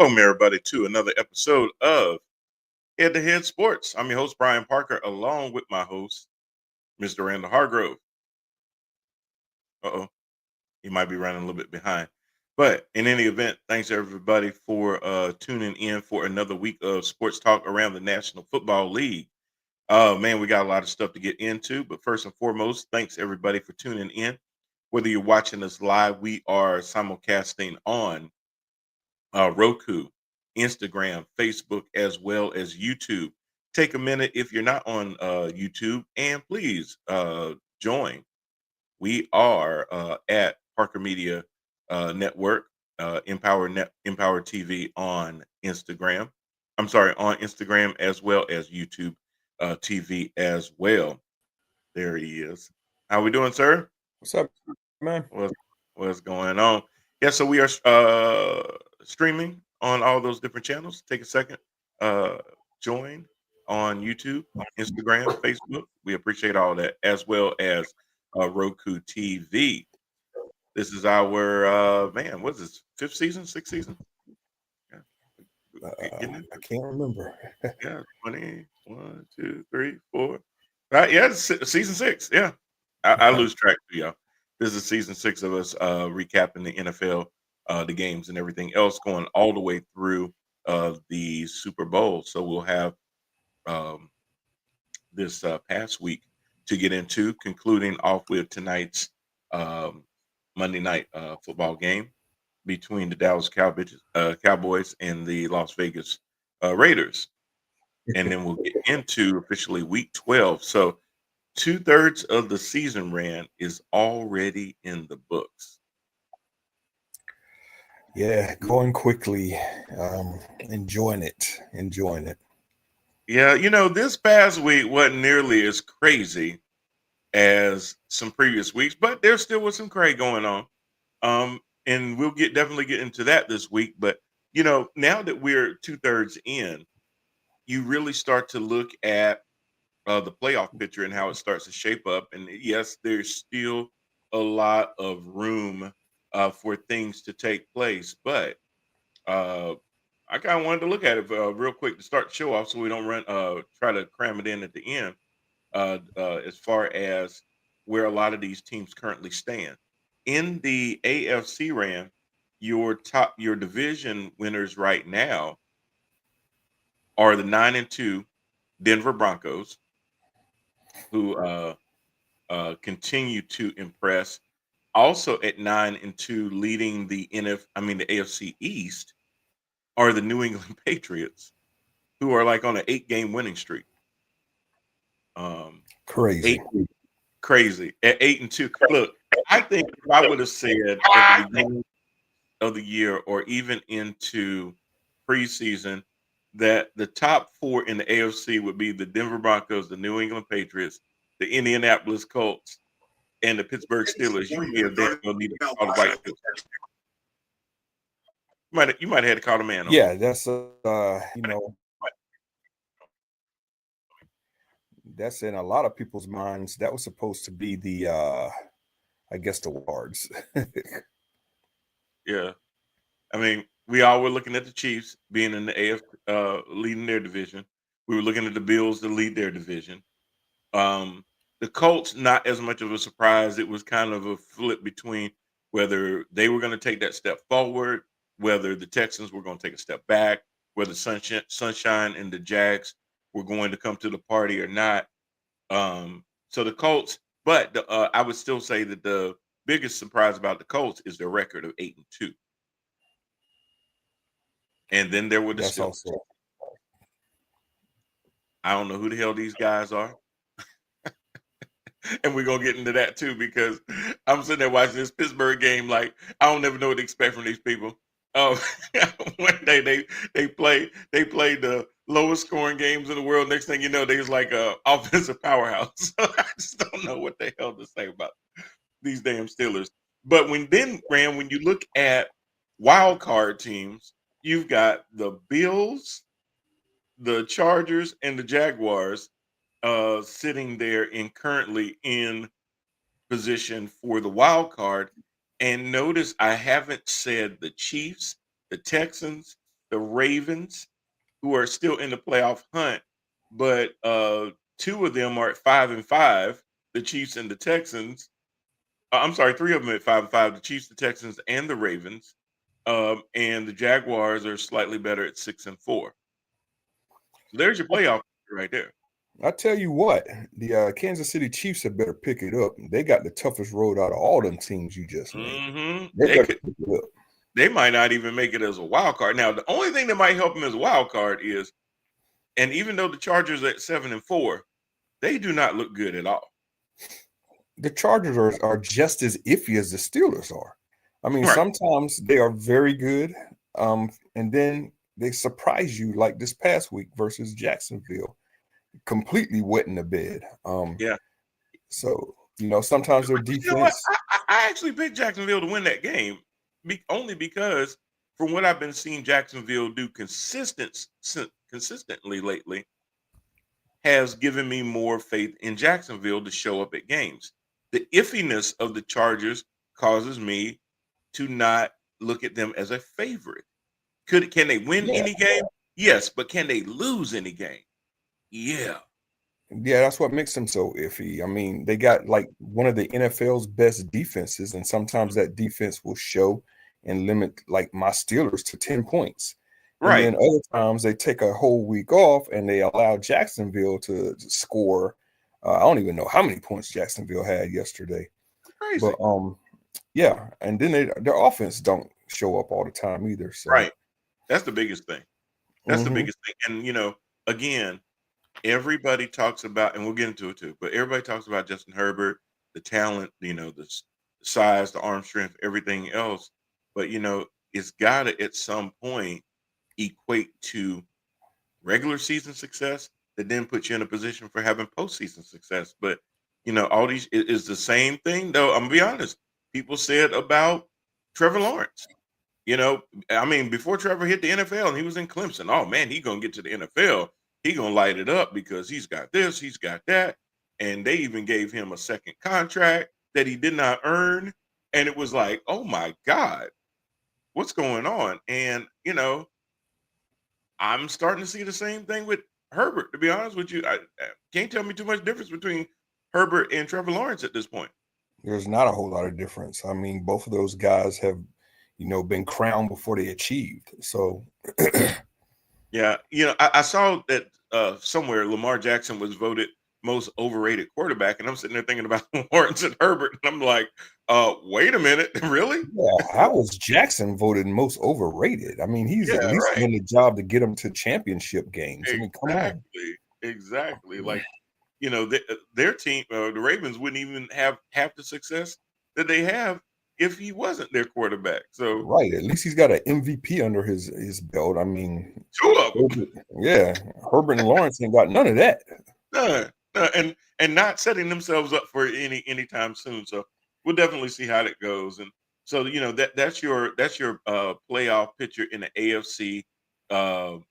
Welcome, everybody, to another episode of Head to Head Sports. I'm your host, Brian Parker, along with my host, Mr. Randall Hargrove. Uh-oh, he might be running a little bit behind. But in any event, thanks everybody for tuning in for another week of sports talk around the National Football League. Man, we got a lot of stuff to get into. But first and foremost, thanks everybody for tuning in. Whether you're watching us live, we are simulcasting on Roku, Instagram, Facebook, as well as YouTube. Take a minute if you're not on YouTube, and please join. We are at Parker Media Network, Empower TV on Instagram. I'm sorry, on Instagram as well as YouTube TV as well. There he is. How we doing, sir? What's up, man? What's what's going on? Yeah, so we are streaming on all those different channels. Take a second, uh, join on YouTube, Instagram, Facebook. We appreciate all that, as well as Roku TV. This is our man. What is this? Fifth season, sixth season? Yeah, getting into I can't remember. yeah, 20, 1, 2, 3, 4. Right, yeah, it's season 6. Yeah. I lose track of y'all. This is season 6 of us recapping the NFL, the games and everything else going all the way through the Super Bowl. So we'll have um, this past week to get into, concluding off with tonight's um, Monday night football game between the Dallas Cowboys and the Las Vegas Raiders. And then we'll get into officially week 12. So 2/3 of the season ran is already in the books. Yeah, going quickly. Enjoying it. Yeah, this past week wasn't nearly as crazy as some previous weeks, but there still was some cray going on. And we'll definitely get into that this week. But now that we're 2/3 in, you really start to look at the playoff picture and how it starts to shape up. And yes, there's still a lot of room for things to take place, but uh, I kind of wanted to look at it real quick to start the show off, so we don't try to cram it in at the end. As far as where a lot of these teams currently stand in the AFC ran, your division winners right now are the 9-2 Denver Broncos, who continue to impress. Also at 9-2, leading the AFC East, are the New England Patriots, who are like on an 8-game winning streak. Crazy. Crazy at 8-2. Look, I think if I would have said at the beginning of the year or even into preseason that the top 4 in the AFC would be the Denver Broncos, the New England Patriots, the Indianapolis Colts, and the Pittsburgh Steelers, you may have damn well need to call the White Sox. You might have had to call the man on. Yeah, that's that's in a lot of people's minds. That was supposed to be the I guess the wards. Yeah. I mean, we all were looking at the Chiefs being in the leading their division. We were looking at the Bills to lead their division. The Colts, not as much of a surprise. It was kind of a flip between whether they were going to take that step forward, whether the Texans were going to take a step back, whether Sunshine and the Jags were going to come to the party or not. So the Colts, but I would still say that the biggest surprise about the Colts is their record of 8-2. And then there were the That's Steelers. also I don't know who the hell these guys are. And we're gonna get into that too, because I'm sitting there watching this Pittsburgh game, like I don't ever know what to expect from these people. Oh, one day they played the lowest scoring games in the world. Next thing you know, they was like a offensive powerhouse. So I just don't know what the hell to say about these damn Steelers. But when you look at wild card teams, you've got the Bills, the Chargers, and the Jaguars sitting there and currently in position for the wild card. And notice I haven't said the Chiefs, the Texans, the Ravens, who are still in the playoff hunt, but two of them are at 5-5, the Chiefs and the Texans. I'm sorry, three of them at 5-5, the Chiefs, the Texans, and the Ravens. And the Jaguars are slightly better at 6-4. So there's your playoff right there. I tell you what, the Kansas City Chiefs had better pick it up. They got the toughest road out of all them teams you just named. They They better could. pick it up. They might not even make it as a wild card. Now, the only thing that might help them as a wild card is, and even though the Chargers are at 7-4, they do not look good at all. The Chargers are just as iffy as the Steelers are. I mean, Right. sometimes they are very good, and then they surprise you like this past week versus Jacksonville, completely wetting the bed. Yeah. So, sometimes their But you know what? defense. I actually picked Jacksonville to win that game, only because from what I've been seeing Jacksonville do consistently lately has given me more faith in Jacksonville to show up at games. The iffiness of the Chargers causes me to not look at them as a favorite. Can they win Yeah, any game? Yes, but can they lose any game? Yeah. that's what makes them so iffy. I mean, they got like one of the NFL's best defenses, and sometimes that defense will show and limit like my Steelers to 10 points. And Right. then other times they take a whole week off and they allow Jacksonville to score. I don't even know how many points Jacksonville had yesterday, but Crazy. yeah. And then their offense don't show up all the time either. So, Right. That's the biggest thing. That's the mhm. biggest thing. And again, everybody talks about, and we'll get into it too, but everybody talks about Justin Herbert, the talent, the size, the arm strength, everything else. But it's got to at some point equate to regular season success that then puts you in a position for having postseason success. But all these is the same thing though. I'm gonna be honest. People said about Trevor Lawrence. I mean, before Trevor hit the NFL and he was in Clemson, oh man, he gonna get to the NFL. He gonna light it up because he's got this, he's got that, and they even gave him a second contract that he did not earn. And it was like, oh my God, what's going on? And I'm starting to see the same thing with Herbert. To be honest with you, I can't tell me too much difference between Herbert and Trevor Lawrence at this point. There's not a whole lot of difference. I mean, both of those guys have, been crowned before they achieved. So, Yeah, I saw that somewhere Lamar Jackson was voted most overrated quarterback, and I'm sitting there thinking about Lawrence and Herbert, and I'm like, wait a minute, really? yeah, how was Jackson voted most overrated? I mean, he's Yeah, at least right. doing the job to get them to championship games. I mean, come on. Exactly. Like, their team, the Ravens, wouldn't even have half the success that they have if he wasn't their quarterback. So Right. At least he's got an MVP under his belt. I mean, two of them. Herbert, yeah, Herbert and Lawrence ain't got none of that. None. And not setting themselves up for anytime soon. So we'll definitely see how that goes. And so that's your playoff picture in the AFC.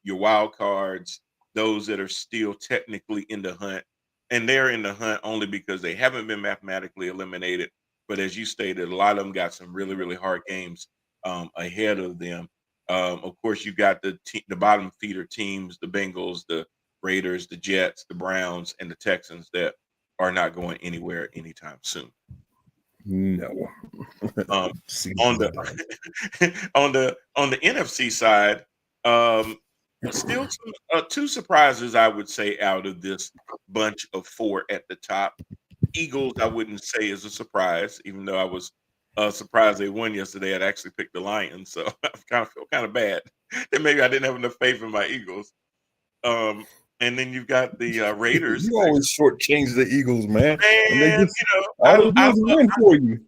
Your wild cards, those that are still technically in the hunt, and they're in the hunt only because they haven't been mathematically eliminated. But as you stated, a lot of them got some really really hard games ahead of them. Of course, you got the bottom feeder teams, the Bengals, the Raiders, the Jets, the Browns, and the Texans that are not going anywhere anytime soon. No. Um, on Season's the done. on the NFC side, um, still two surprises I would say out of this bunch of four at the top. Eagles, I wouldn't say is a surprise, even though I was surprised they won yesterday. I'd actually picked the Lions, so I feel kind of bad that maybe I didn't have enough faith in my Eagles. Um, and then you've got the Raiders. You always shortchange the Eagles, man. And they Man, just all they do is win for you.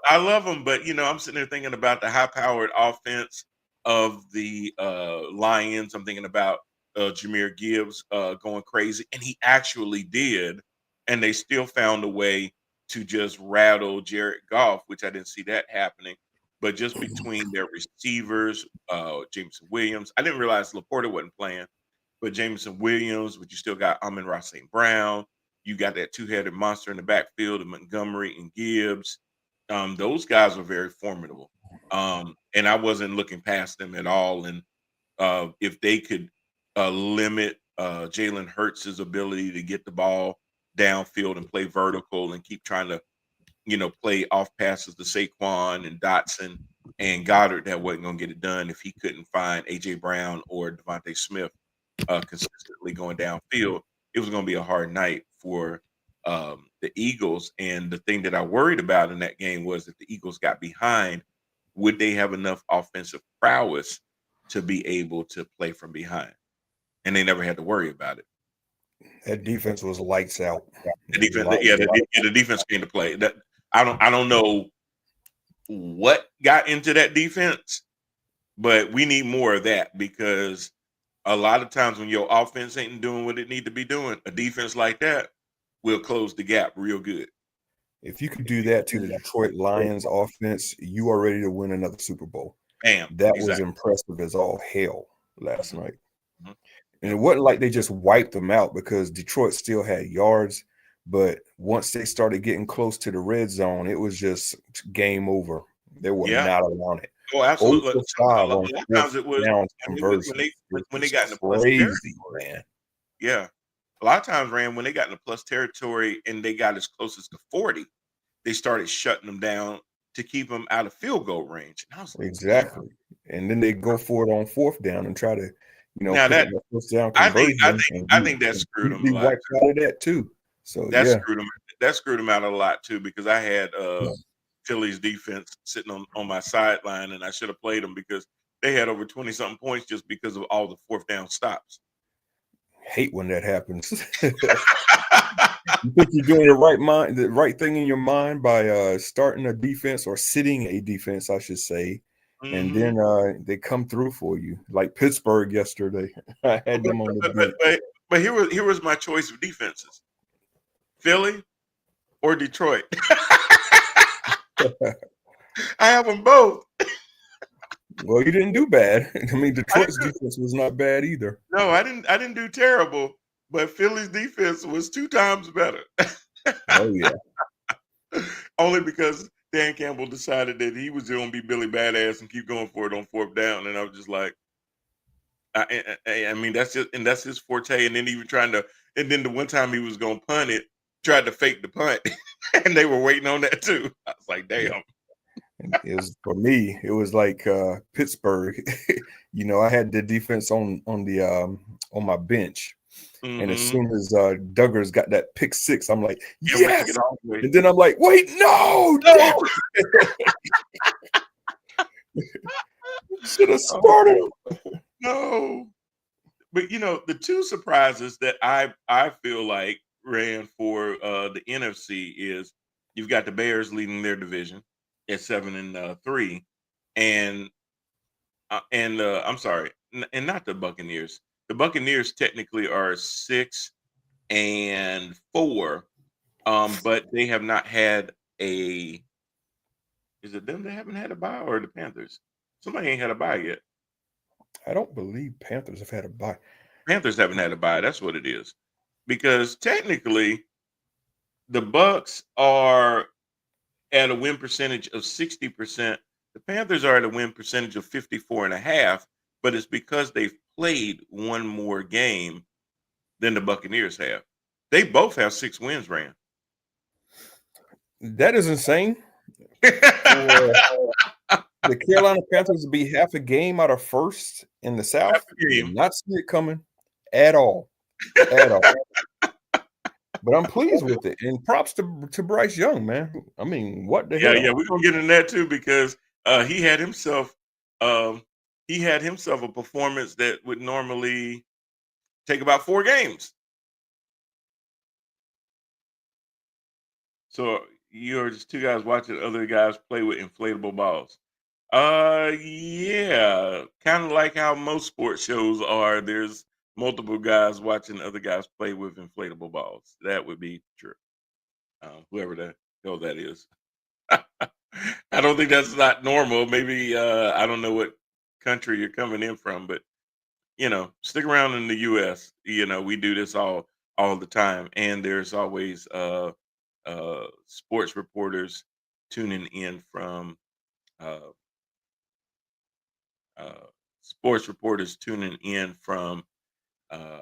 I love them, but I'm sitting there thinking about the high-powered offense of the Lions. I'm thinking about Jameer Gibbs going crazy, and he actually did, and they still found a way to just rattle Jared Goff, which I didn't see that happening. But just between their receivers, Jameson Williams, I didn't realize Laporta wasn't playing, but Jameson Williams, but you still got Amon-Ra St. Brown. You got that two-headed monster in the backfield of Montgomery and Gibbs. Those guys were very formidable. And I wasn't looking past them at all. And if they could limit Jalen Hurts' ability to get the ball downfield and play vertical and keep trying to, play off passes to Saquon and Dotson and Goddard, that wasn't going to get it done if he couldn't find A.J. Brown or Devontae Smith consistently going downfield. It was going to be a hard night for the Eagles. And the thing that I worried about in that game was if the Eagles got behind, would they have enough offensive prowess to be able to play from behind? And they never had to worry about it. That defense was lights out. The defense, the defense came to play. That I don't know what got into that defense, but we need more of that because a lot of times when your offense ain't doing what it need to be doing, a defense like that will close the gap real good. If you could do that to the Detroit Lions offense, you are ready to win another Super Bowl. Bam. That Exactly. was impressive as all hell last night. Mhm. And it wasn't like they just wiped them out because Detroit still had yards. But once they started getting close to the red zone, it was just game over. They were not around it. Oh, absolutely. 0 for 5 A on lot of times it was conversion. when they got in the plus Crazy, territory. man. Yeah. A lot of times, Rand, when they got in the plus territory and they got as close as to 40, they started shutting them down to keep them out of field goal range. And I was like, exactly. And then they go for it on 4th down and try to, now put that it in first down I conversion. think that screwed them a lot. Wiped out of that too. So That screwed them out a lot too because I had Philly's defense sitting on my sideline and I should have played them because they had over 20 something points just because of all the 4th down stops. Hate when that happens. You think you're doing the right thing in your mind by starting a defense or sitting a defense, I should say, and then they come through for you, like Pittsburgh yesterday. I had them on the bench. But here was my choice of defenses: Philly or Detroit. I have them both. Well, you didn't do bad. I mean, Detroit's defense was not bad either. No, I didn't do terrible, but Philly's defense was 2 times better. Oh yeah. Only because Dan Campbell decided that he was going to be Billy Badass and keep going for it on 4th down, and I was just like, I mean, that's his forte. And then and then the one time he was going to punt it, tried to fake the punt, and they were waiting on that too. I was like, damn. Yeah. It was for me. It was like Pittsburgh. I had the defense on my bench, and as soon as Duggars got that pick 6, I'm like, yes. And then I'm like, wait, no. Should have started. No. But the 2 surprises that I feel like ran for the NFC is you've got the Bears leading their division at 7-3, and I'm sorry, and not the Buccaneers. The Buccaneers technically are 6-4, but they have not had a. Is it them that haven't had a bye or the Panthers? Somebody ain't had a bye yet. I don't believe Panthers have had a bye. Panthers haven't had a bye. That's what it is, because technically, the Bucks are at a win percentage of 60%. The Panthers are at a win percentage of 54.5%, but it's because they've played one more game than the Buccaneers have. They both have 6 wins, Rand. That is insane. The Carolina Panthers to be half a game out of first in the South. Did not see it coming at all. At all. But I'm pleased with it. And props to Bryce Young, man. I mean, what the hell? Yeah, we're gonna get into that too because he had himself a performance that would normally take about 4 games. So you're just 2 guys watching other guys play with inflatable balls. Yeah, kind of like how most sports shows are. There's multiple guys watching other guys play with inflatable balls. That would be true. Whoever the hell that is. I don't think that's not normal. Maybe I don't know what country you're coming in from, but stick around in the U.S. We do this all the time, and there's always sports reporters tuning in from sports reporters tuning in from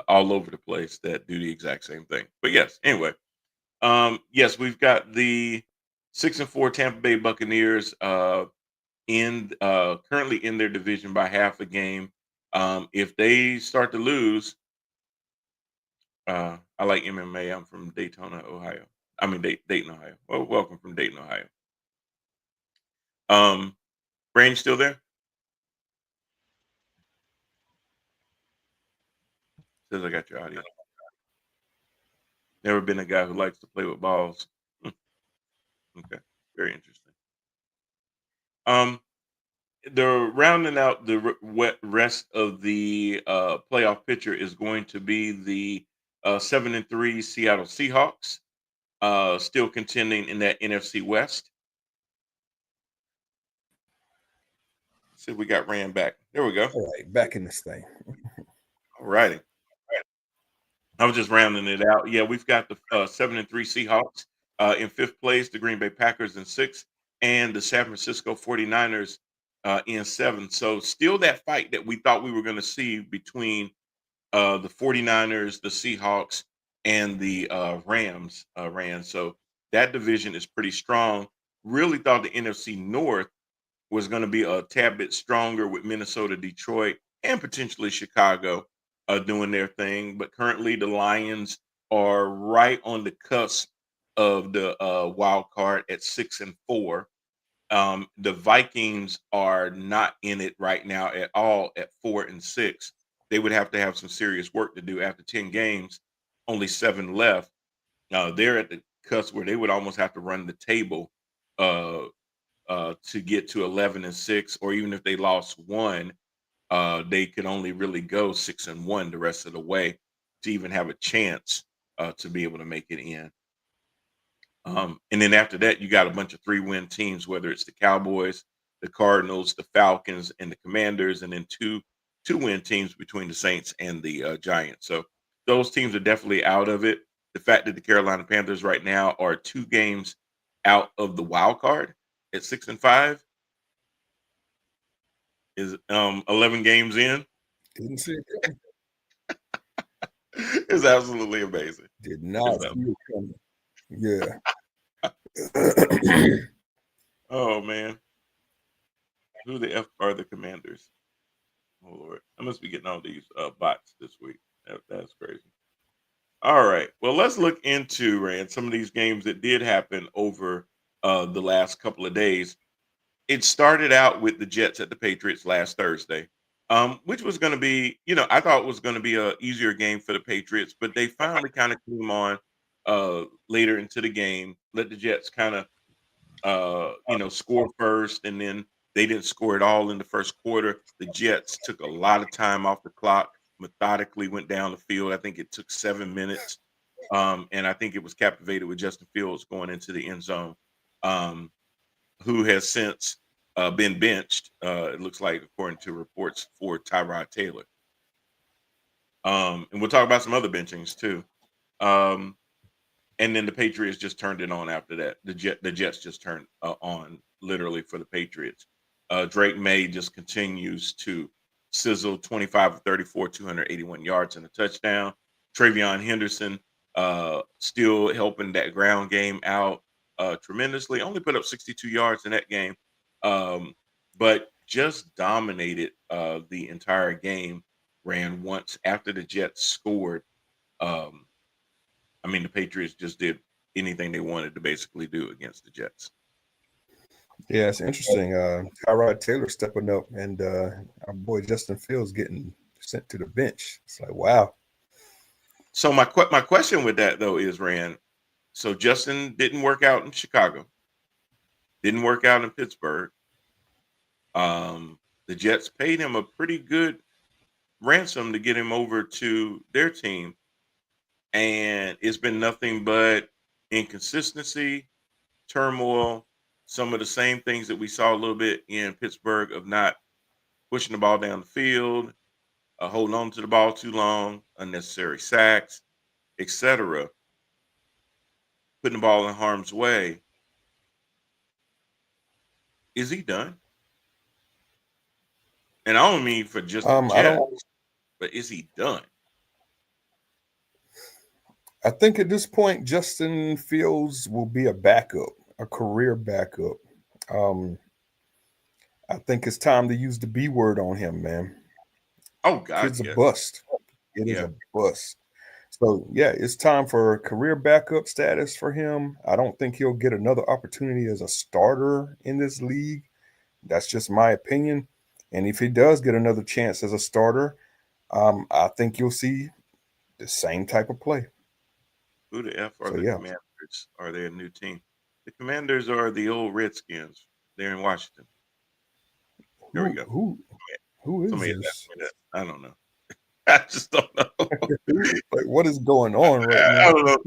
all over the place that do the exact same thing. But yes, anyway, yes, we've got the 6-4 Tampa Bay Buccaneers in currently in their division by half a game. If they start to lose, I like MMA. I'm from Daytona, Ohio. I mean Dayton, Ohio. Well, welcome from Dayton, Ohio. Um, Brain, still there? Says I got your audio. Never been a guy who likes to play with balls. Hmm, okay, very interesting. Um, the rounding out the rest of the playoff picture is going to be the 7-3 Seattle Seahawks, still contending in that NFC West. See, we got ran back. There we go. All right, back in this thing. All righty. I was just rounding it out. Yeah, we've got the 7-3 Seahawks in fifth place, the Green Bay Packers in sixth, and the San Francisco 49ers in seventh. So still that fight that we thought we were going to see between the 49ers, the Seahawks, and the Rams ran. So that division is pretty strong. Really thought the NFC North was going to be a tad bit stronger with Minnesota, Detroit, and potentially Chicago doing their thing. But currently, the Lions are right on the cusp of the wild card at 6-4. The Vikings are not in it right now at all at 4-6. They would have to have some serious work to do after 10 games, only seven left. They're at the cusp where they would almost have to run the table uh, to get to 11-6, or even if they lost one, they could only really go 6-1 the rest of the way to even have a chance to be able to make it in. And then after that, you got a bunch of 3-win teams, whether it's the Cowboys, the Cardinals, the Falcons, and the Commanders, and then two-win teams between the Saints and the Giants. So those teams are definitely out of it. The fact that the Carolina Panthers right now are 2 games out of the wild card at 6-5 is 11 games in Didn't see it coming. is absolutely amazing. Did It's not ab- see it coming. Yeah. oh man, who the f are the Commanders? Oh Lord, I must be getting all these bots this week. That's crazy. All right, well let's look into Rand some of these games that did happen over the last couple of days. It started out with the Jets at the Patriots last Thursday, which was going to be, I thought it was going to be a easier game for the Patriots, but they finally kind of came on later into the game, let the Jets kind of, score first, and then they didn't score at all in the first quarter. The Jets took a lot of time off the clock, methodically went down the field. I think it took 7 minutes, and I think it was captivated with Justin Fields going into the end zone. Um, who has since been benched. It looks like, according to reports, for Tyrod Taylor. And we'll talk about some other benchings too. Um, and then the Patriots just turned it on after that. The Jets just turned on literally for the Patriots. Drake May just continues to sizzle 25 of 34, 281 yards and a touchdown. Travion Henderson still helping that ground game out tremendously. Only put up 62 yards in that game, but just dominated the entire game. Ran once after the Jets scored. Um, I mean, the Patriots just did anything they wanted to basically do against the Jets. Yeah, it's interesting. Tyrod Taylor stepping up and our boy Justin Fields getting sent to the bench. It's like, wow. So my question with that though is, Rand. So Justin didn't work out in Chicago, didn't work out in Pittsburgh. The Jets paid him a pretty good ransom to get him over to their team, and it's been nothing but inconsistency, turmoil, some of the same things that we saw a little bit in Pittsburgh of not pushing the ball down the field, holding on to the ball too long, unnecessary sacks, etc., putting the ball in harm's way. Is he done? And I don't mean for just the I Jets, don't. but is he done? I think at this point, Justin Fields will be a backup, a career backup. Um, I think it's time to use the B word on him, man. Oh God, Kid's a yes. bust. It is Yeah. a bust. So yeah, it's time for career backup status for him. I don't think he'll get another opportunity as a starter in this league. That's just my opinion. And if he does get another chance as a starter, I think you'll see the same type of play. Who the F are So the yeah, Commanders? Are they a new team? The Commanders are the old Redskins. They're in Washington. There we who go. who who is Somebody had asked this? me that. I don't know. I just don't know. Like what is going on right I now? don't know.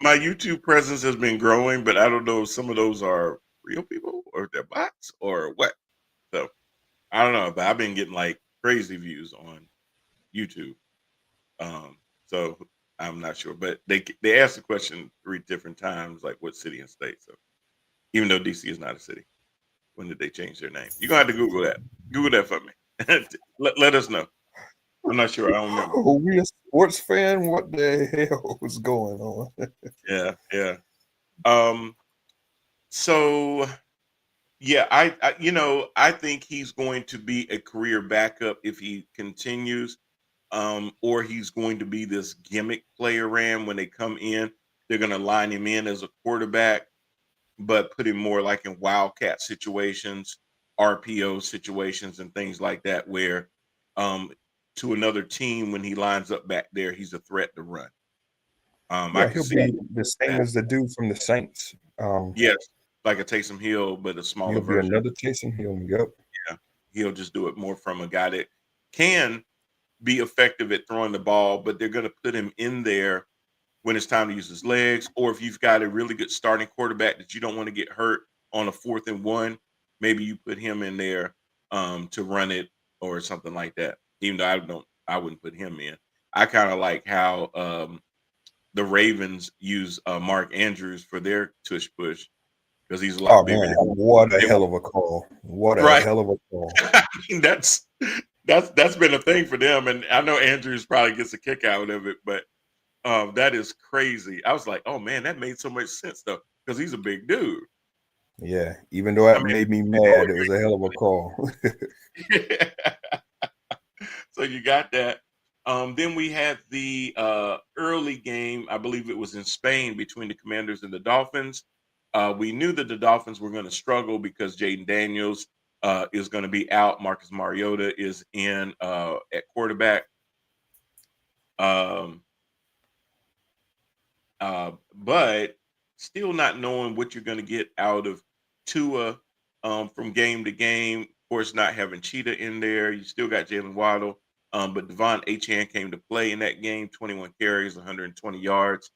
My YouTube presence has been growing, but I don't know if some of those are real people or if they're bots or what. So I don't know, but I've been getting like crazy views on YouTube. Um, so I'm not sure, but they asked the question 3 different times, like what city and state. So even though DC is not a city, when did they change their name? You're gonna have to Google that. Google that for me. let us know. I'm not sure. I don't remember. Are we a sports fan? What the hell is going on? Yeah, yeah. Um, so yeah, I think he's going to be a career backup if he continues. Or he's going to be this gimmick player ram when they come in. They're gonna line him in as a quarterback, but put him more like in wildcat situations, RPO situations, and things like that, where um to another team when he lines up back there, he's a threat to run. I Yeah, could he'll see be the same that. as the dude from the Saints. Yes, like a Taysom Hill, but a smaller He'll be version. another Taysom Hill. Yep. Yeah, he'll just do it more from a guy that can be effective at throwing the ball, but they're going to put him in there when it's time to use his legs, or if you've got a really good starting quarterback that you don't want to get hurt on a 4th and 1, maybe you put him in there to run it or something like that. Even though I wouldn't put him in. I kind of like how the Ravens use Mark Andrews for their tush push because he's a Oh lot bigger man, than what a they hell want. of a call! What a Right. hell of a call! I mean, that's been a thing for them, and I know Andrews probably gets a kick out of it, but that is crazy. I was like, "Oh man, that made so much sense though, because he's a big dude." Yeah, even though I that mean, made me he's always mad, it was a hell of a call. great. So you got that. Then we had the early game. I believe it was in Spain between the Commanders and the Dolphins. We knew that the Dolphins were going to struggle because Jaden Daniels is going to be out. Marcus Mariota is in at quarterback. Um, but still not knowing what you're going to get out of Tua from game to game. Of course, not having Cheetah in there. You still got Jalen Waddle. But Devon Achane came to play in that game, 21 carries, 120 yards.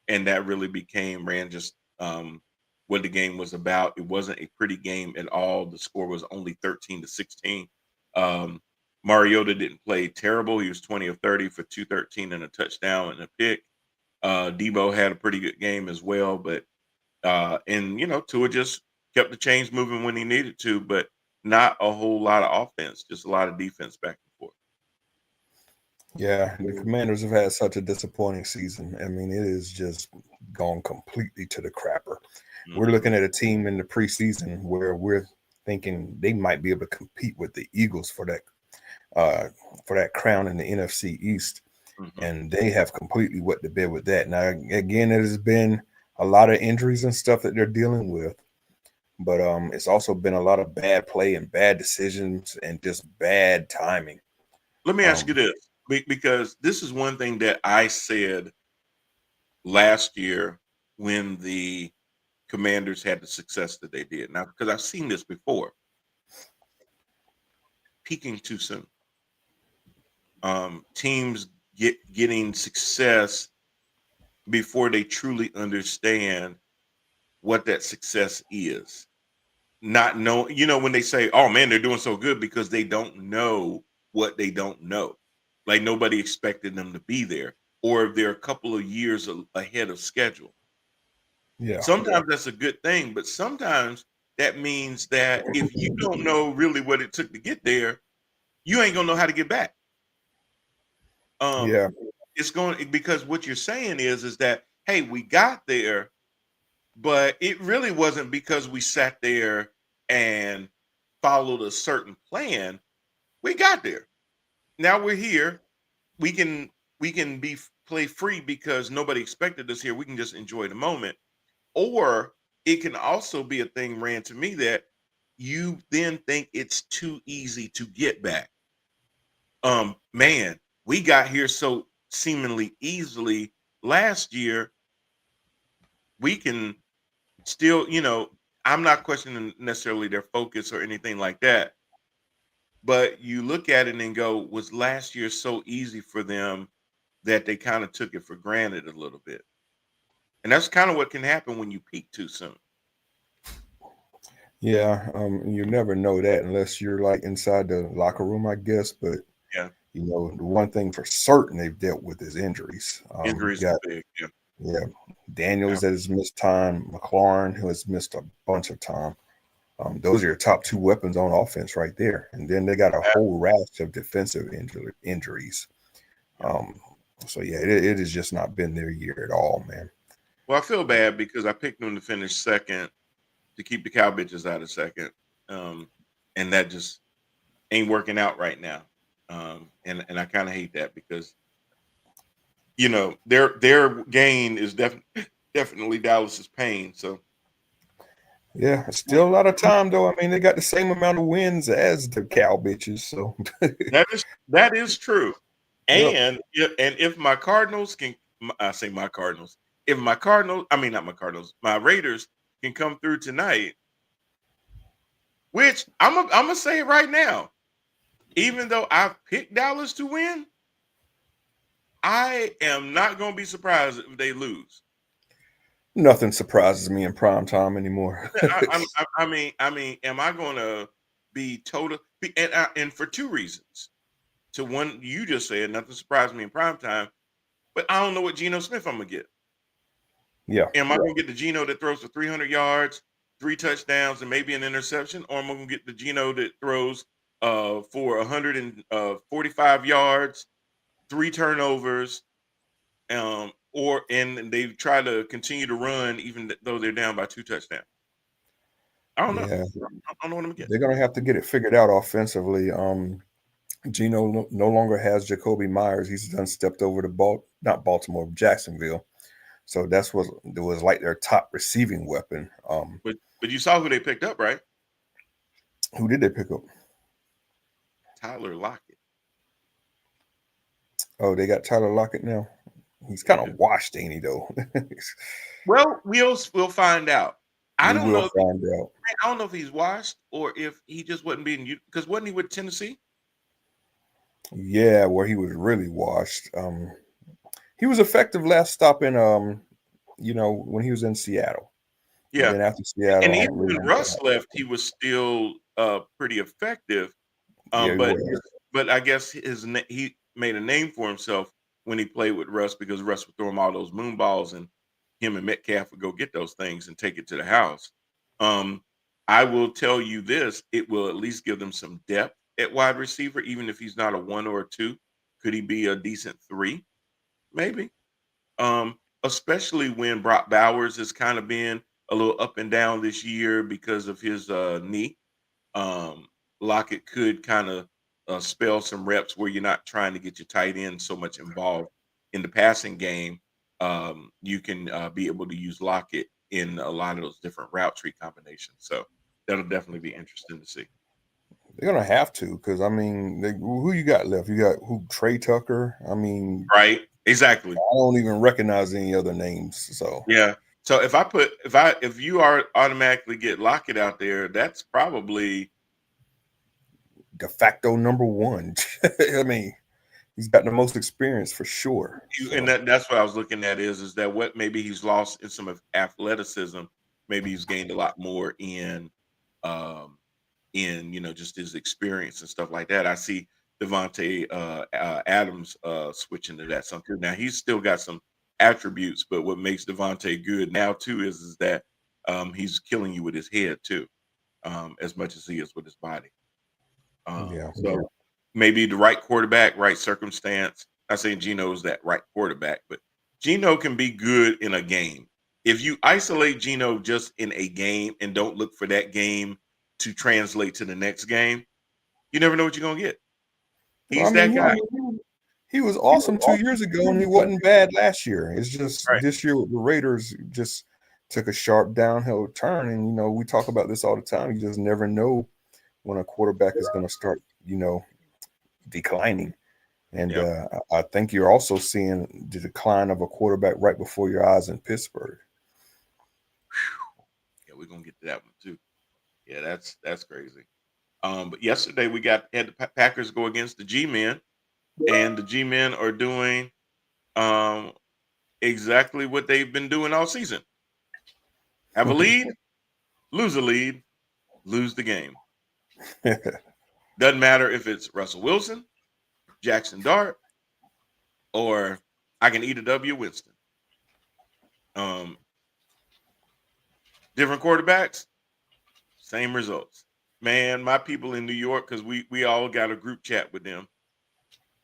And that really ran just what the game was about. It wasn't a pretty game at all. The score was only 13-16. Um, Mariota didn't play terrible. He was 20 of 30 for 213 and a touchdown and a pick. Debo had a pretty good game as well, but and Tua just kept the chains moving when he needed to, but not a whole lot of offense, just a lot of defense back and forth. Yeah, the Commanders have had such a disappointing season. I mean, it is just gone completely to the crapper. We're Hmm. looking at a team in the preseason where we're thinking they might be able to compete with the Eagles uh, for that crown in the NFC East, Hmm. and they have completely wet the bed with that. Now, again, it has been a lot of injuries and stuff that they're dealing with, but it's also been a lot of bad play and bad decisions and just bad timing. Let me ask you Um, this, because this is one thing that I said last year when the Commanders had the success that they did. Now, because I've seen this before, peaking too soon. Teams getting success before they truly understand what that success is. Not know, when they say, "Oh man, they're doing so good," because they don't know what they don't know. Like nobody expected them to be there, or if they're a couple of years ahead of schedule. yeah, Sometimes that's a good thing, but sometimes that means that if you don't know really what it took to get there, you ain't gonna know how to get back. Um, Yeah, it's going because what you're saying is that hey, we got there, but it really wasn't because we sat there and followed a certain plan. We got there. Now we're here. We can be play free because nobody expected us here. We can just enjoy the moment. Or it can also be a thing ran to me that you then think it's too easy to get back. Man, we got here so seemingly easily last year. We can still, I'm not questioning necessarily their focus or anything like that, but you look at it and go, was last year so easy for them that they kind of took it for granted a little bit? And that's kind of what can happen when you peak too soon. yeah. You never know that unless you're like inside the locker room, I guess. But Yeah, the one thing for certain they've dealt with is injuries. You injuries got are big. Yeah, yeah, yeah. Daniels that has missed time, McLaurin who has missed a bunch of time. Those are your top two weapons on offense right there, and then they got a whole rash of defensive injuries. Yeah. Um, so yeah, it has just not been their year at all, man. Well, I feel bad because I picked them to finish second to keep the cow bitches out of second, um, and that just ain't working out right now. And I kind of hate that because their gain is definitely Dallas's pain. So Yeah, still a lot of time though. I mean, they got the same amount of wins as the cow bitches. So that is true. yep, And if my Cardinals can, I say my Cardinals, if my Cardinals, I mean not my Cardinals, my Raiders can come through tonight, which I'm gonna say it right now, even though I've picked Dallas to win, I am not gonna be surprised if they lose. nothing surprises me in prime time anymore. I mean, am I gonna be total? And for two reasons. To one, you just said nothing surprised me in prime time, but I don't know what Geno Smith I'm gonna get. Yeah, Am I gonna get the Geno that throws for 300 yards, 3 touchdowns, and maybe an interception, or am I gonna get the Geno that throws for 145 yards, 3 turnovers, and they try to continue to run even though they're down by 2 touchdowns? I don't know. yeah, I don't know what I'm gonna get. they're gonna have to get it figured out offensively. Gino no longer has Jacoby Myers. He's done stepped over to not Baltimore, Jacksonville. So that's what it was like their top receiving weapon. But you saw who they picked up, right? Who did they pick up? Tyler Lockett. Oh, they got Tyler Lockett now. He's They kind do. of washed, ain't he? Though Well, we'll find out. I we don't will know. find out. I don't know if he's washed or if he just wasn't being used because wasn't he with Tennessee? Yeah, where he was really washed. He was effective last stop in when he was in Seattle, and Yeah, then after Seattle, and I even don't really when know what Russ happened. left, he was still pretty effective. Yeah, he But was. I guess he made a name for himself when he played with Russ because Russ would throw him all those moon balls and him and Metcalf would go get those things and take it to the house. Um, I will tell you this: it will at least give them some depth at wide receiver, even if he's not a one or a two. Could he be a decent three? Maybe. Especially when Brock Bowers has kind of been a little up and down this year because of his knee. Um, Lockett could kind of spell some reps where you're not trying to get your tight end so much involved in the passing game. You can be able to use Lockett in a lot of those different route tree combinations. So that'll definitely be interesting to see. They're gonna have to because I mean, who you got left? You got who? Trey Tucker. I mean, Right? Exactly. I don't even recognize any other names. So Yeah. So if you are automatically get Lockett out there, that's probably de facto number one. I mean, he's got the most experience for sure. and So that's what I was looking at is that what maybe he's lost in some of athleticism, maybe he's gained a lot more um in just his experience and stuff like that. I see Devontae Adams switching to that some too. Now he's still got some attributes, but what makes Devontae good now too is that he's killing you with his head too, as much as he is with his body. yeah, So maybe the right quarterback, right circumstance. Not saying Gino's that right quarterback, but Gino can be good in a game. If you isolate Gino just in a game and don't look for that game to translate to the next game, you never know what you're gonna get. Well, I He's mean, that guy. he was awesome 2 years ago, and he wasn't bad last year. It's just Right. this year with the Raiders just took a sharp downhill turn, and we talk about this all the time. You just never know when a quarterback is going to start, declining. And Yeah. I think you're also seeing the decline of a quarterback right before your eyes in Pittsburgh. Yeah, we're gonna get to that one too. Yeah, that's crazy. But yesterday we had the Packers go against the G-men, and the G-men are doing um, exactly what they've been doing all season. Have a lead, lose a lead, lose the game. Doesn't matter if it's Russell Wilson, Jackson Dart, or I can eat a W Winston. Um, different quarterbacks, same results. Man, my people in New York, because we all got a group chat with them,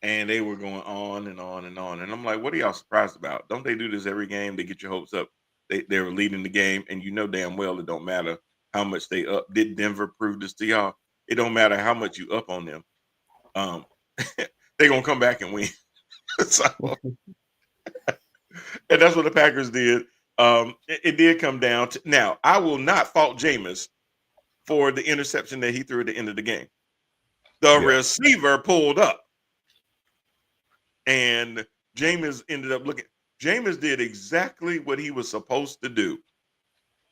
and they were going on and on and on. And I'm like, what are y'all surprised about? Don't they do this every game? They get your hopes up. They were leading the game, and you know damn well it don't matter how much they up. Did Denver prove this to y'all? It don't matter how much you up on them. Um, they gonna come back and win. So, and that's what the Packers did. It did come down to now. I will not fault Jameis for the interception that he threw at the end of the game. The Yeah. receiver pulled up, and Jameis ended up looking. Jameis did exactly what he was supposed to do.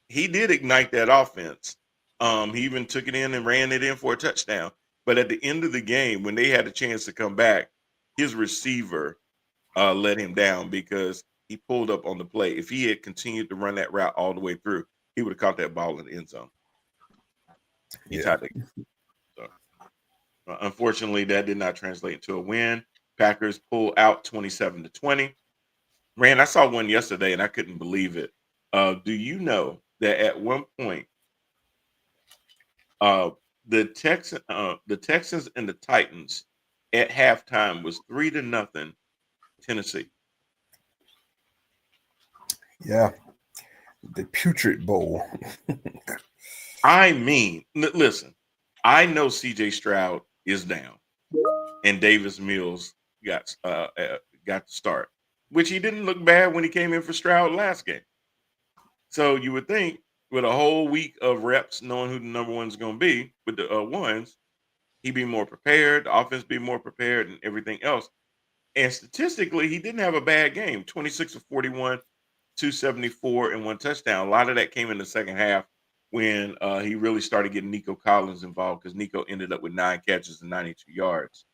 He did ignite that offense. He even took it in and ran it in for a touchdown. But at the end of the game, when they had a chance to come back, his receiver let him down because he pulled up on the play. If he had continued to run that route all the way through, he would have caught that ball in the end zone. He Yeah. tied it. So, unfortunately, that did not translate into a win. Packers pull out 27-20. Rand, I saw one yesterday and I couldn't believe it. Do you know that at one point, uh, the Texans and the Titans at halftime was 3-0 Tennessee. Yeah. The Putrid Bowl. I mean, listen, I know CJ Stroud is down and Davis Mills got to start, which he didn't look bad when he came in for Stroud last game. So you would think with a whole week of reps, knowing who the number one's going to be with the ones, he'd be more prepared, the offense be more prepared, and everything else. And statistically, he didn't have a bad game. 26 of 41, 274, and one touchdown. A lot of that came in the second half when he really started getting Nico Collins involved because Nico ended up with 9 catches and 92 yards.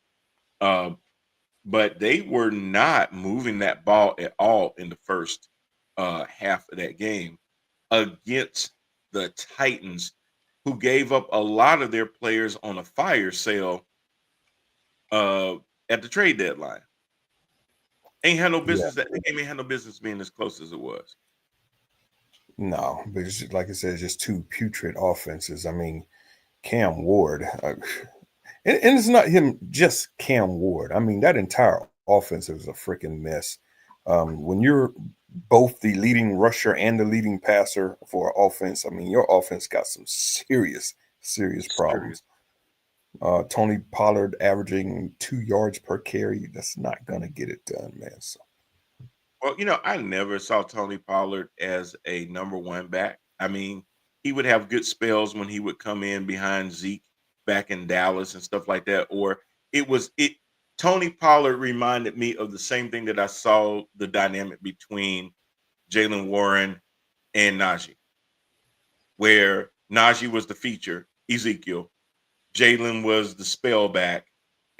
But they were not moving that ball at all in the first half of that game against the Titans, who gave up a lot of their players on a fire sale at the trade deadline. Ain't had no business. That the game ain't had no business being as close as it was. No, but it's like I said, it's just two putrid offenses. I mean, Cam Ward, and it's not him, just Cam Ward. I mean, that entire offense is a freaking mess. When you're both the leading rusher and the leading passer for offense, I mean, your offense got some serious problems. Tony Pollard averaging 2 yards per carry. That's not gonna get it done, man. So. Well, I never saw Tony Pollard as a number one back. I mean, he would have good spells when he would come in behind Zeke back in Dallas and stuff like that. Or it. Tony Pollard reminded me of the same thing that I saw the dynamic between Jalen Warren and Najee, where Najee was the feature, Ezekiel, Jalen was the spellback,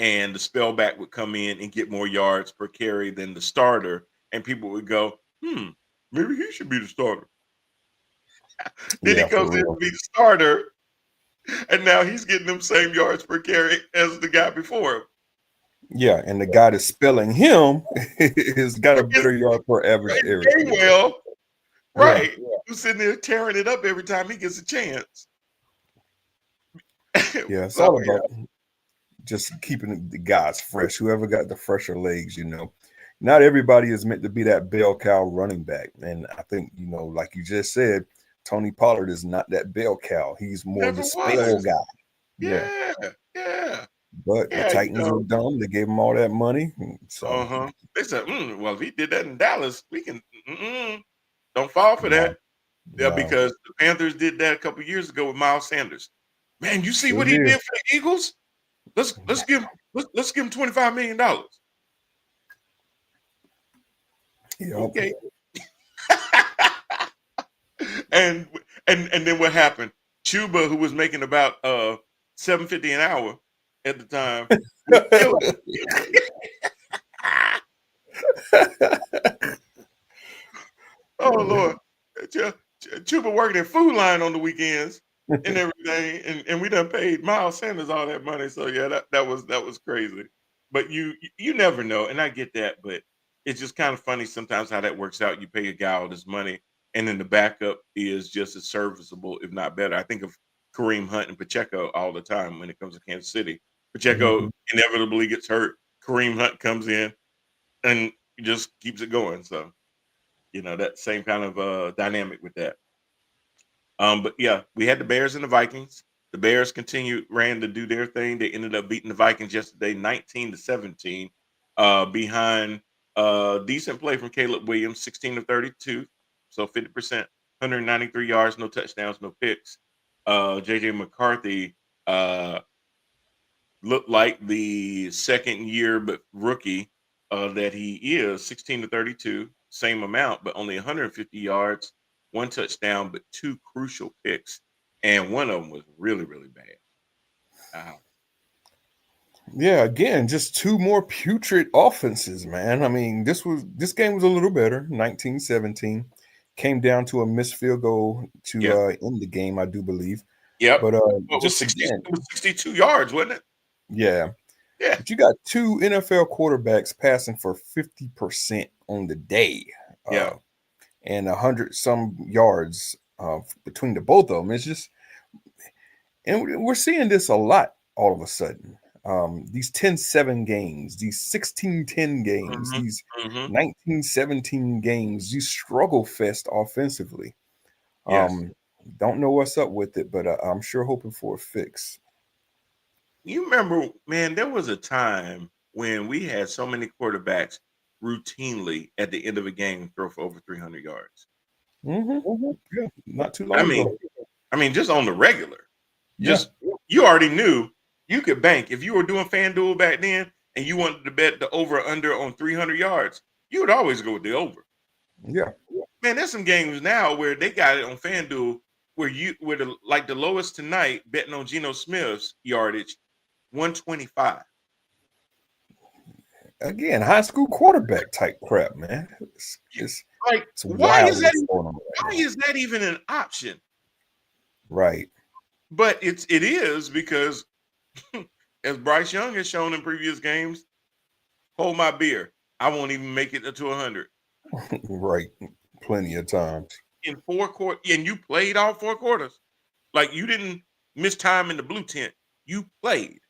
and the spellback would come in and get more yards per carry than the starter, and people would go, maybe he should be the starter. Then he Yeah, for comes in real. to be the starter, and now he's getting them same yards per carry as the guy before him. Yeah, and the guy that's spelling him has got a better yard per average area. Very well, right. Yeah. Who's sitting there tearing it up every time he gets a chance. Yeah, it's So, all about just keeping the guys fresh. Whoever got the fresher legs, not everybody is meant to be that bell cow running back. And I think, like you just said, Tony Pollard is not that bell cow. He's more of Never the spell was. guy. Yeah. Yeah, yeah, But the yeah. Titans were dumb. They gave him all that money. So, They said, well, if he did that in Dallas, we can. Don't fall for no, that. Yeah, no, because the Panthers did that a couple years ago with Miles Sanders. Man, you see sure what he did. did for the Eagles? Let's give him $25 million. Yep. Okay. and and then what happened? Chuba, who was making about $7.50 an hour at the time, was killing. Oh Lord, Chuba working at Food Line on the weekends and everything, and we done paid Miles Sanders all that money. So yeah, that was crazy. But you never know, and I get that, but it's just kind of funny sometimes how that works out. You pay a guy all this money, and then the backup is just as serviceable, if not better. I think of Kareem Hunt and Pacheco all the time when it comes to Kansas City. Pacheco Mhm. inevitably gets hurt. Kareem Hunt comes in and just keeps it going. So that same kind of dynamic with that. But yeah, we had the Bears and the Vikings. The Bears ran to do their thing. They ended up beating the Vikings yesterday, 19-17, behind decent play from Caleb Williams, 16 of 32, so 50%, 193 yards, no touchdowns, no picks. JJ McCarthy looked like the second year but rookie that he is, 16 to 32, same amount, but only 150 yards, one touchdown, but two crucial picks. And one of them was really, really bad. Yeah, again, just two more putrid offenses, man. I mean, this game was a little better, 19-17. Came down to a missed field goal to Yeah. end the game, I do believe. Yep. But What was just 60? again, It was 62 yards, wasn't it? yeah. Yeah. But you got two NFL quarterbacks passing for 50% on the day, Yeah. and 100 some yards between the both of them. It's just, and we're seeing this a lot all of a sudden. These 10-7 games, these 16-10 games, Hmm. these Hmm. 19-17 games, these struggle fest offensively. Yes. Um, don't know what's up with it, but I'm sure hoping for a fix. You remember, man, there was a time when we had so many quarterbacks routinely at the end of a game throw for over 300 yards. Hmm. Yeah, not too I long mean, ago. just on the regular. Yeah, Just you already knew you could bank if you were doing FanDuel back then and you wanted to bet the over under on 300 yards. You would always go with the over. yeah. Man, there's some games now where they got it on FanDuel where the lowest tonight betting on Geno Smith's yardage 125. Again, high school quarterback type crap, man. Like, It's why wild is that? what's going on right Why now. is that even an option? Right. But it is because, as Bryce Young has shown in previous games, hold my beer. I won't even make it to 100 Right. Plenty of times. in 4 quarters, and you played all 4 quarters. Like you didn't miss time in the blue tent. You played.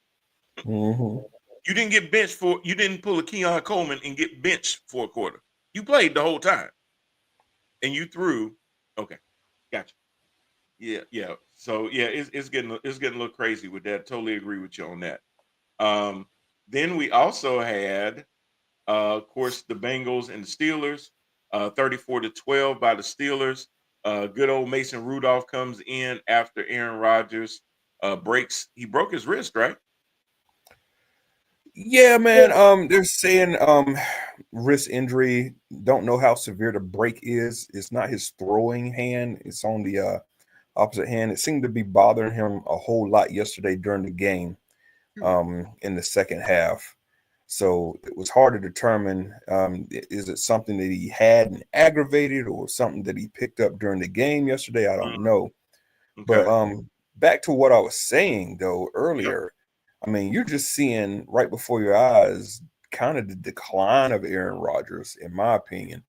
Hmm. You didn't get benched for. You didn't pull a Keon Coleman and get benched for a quarter. You played the whole time, and you threw. Okay, gotcha. Yeah, yeah. So yeah, it's getting a little crazy with that. Totally agree with you on that. Um, then we also had, of course, the Bengals and the Steelers, 34-12 by the Steelers. Good old Mason Rudolph comes in after Aaron Rodgers he broke his wrist, right? Yeah, man. They're saying wrist injury. Don't know how severe the break is. It's not his throwing hand. It's on the opposite hand. It seemed to be bothering him a whole lot yesterday during the game, in the second half. So it was hard to determine, is it something that he had and aggravated or something that he picked up during the game yesterday? I don't know. But Okay. back to what I was saying though Yep. earlier, I mean, you're just seeing right before your eyes kind of the decline of Aaron Rodgers, in my opinion.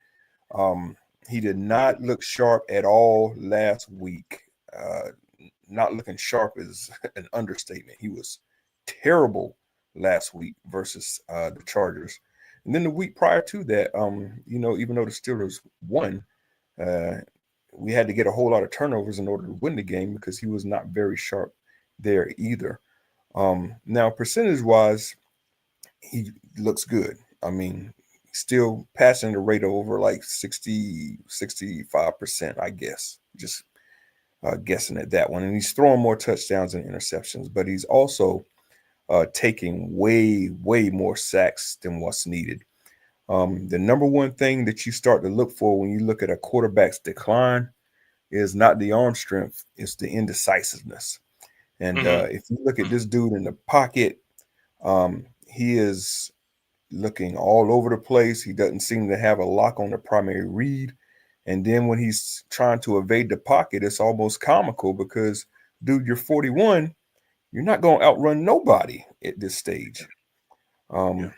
Um, he did not look sharp at all last week. Not looking sharp is an understatement. He was terrible last week versus the Chargers. And then the week prior to that, even though the Steelers won, uh, we had to get a whole lot of turnovers in order to win the game because he was not very sharp there either. Now, percentage wise, he looks good. I mean, still passing the rate over like 65%, I guess. Just guessing at that one. And he's throwing more touchdowns and interceptions, but he's also taking way, way more sacks than what's needed. The number one thing that you start to look for when you look at a quarterback's decline is not the arm strength, it's the indecisiveness. And Hmm. if you look at this dude in the pocket, he is looking all over the place. He doesn't seem to have a lock on the primary read. And then when he's trying to evade the pocket, it's almost comical because, dude, you're 41. You're not going to outrun nobody at this stage. Yeah. Um,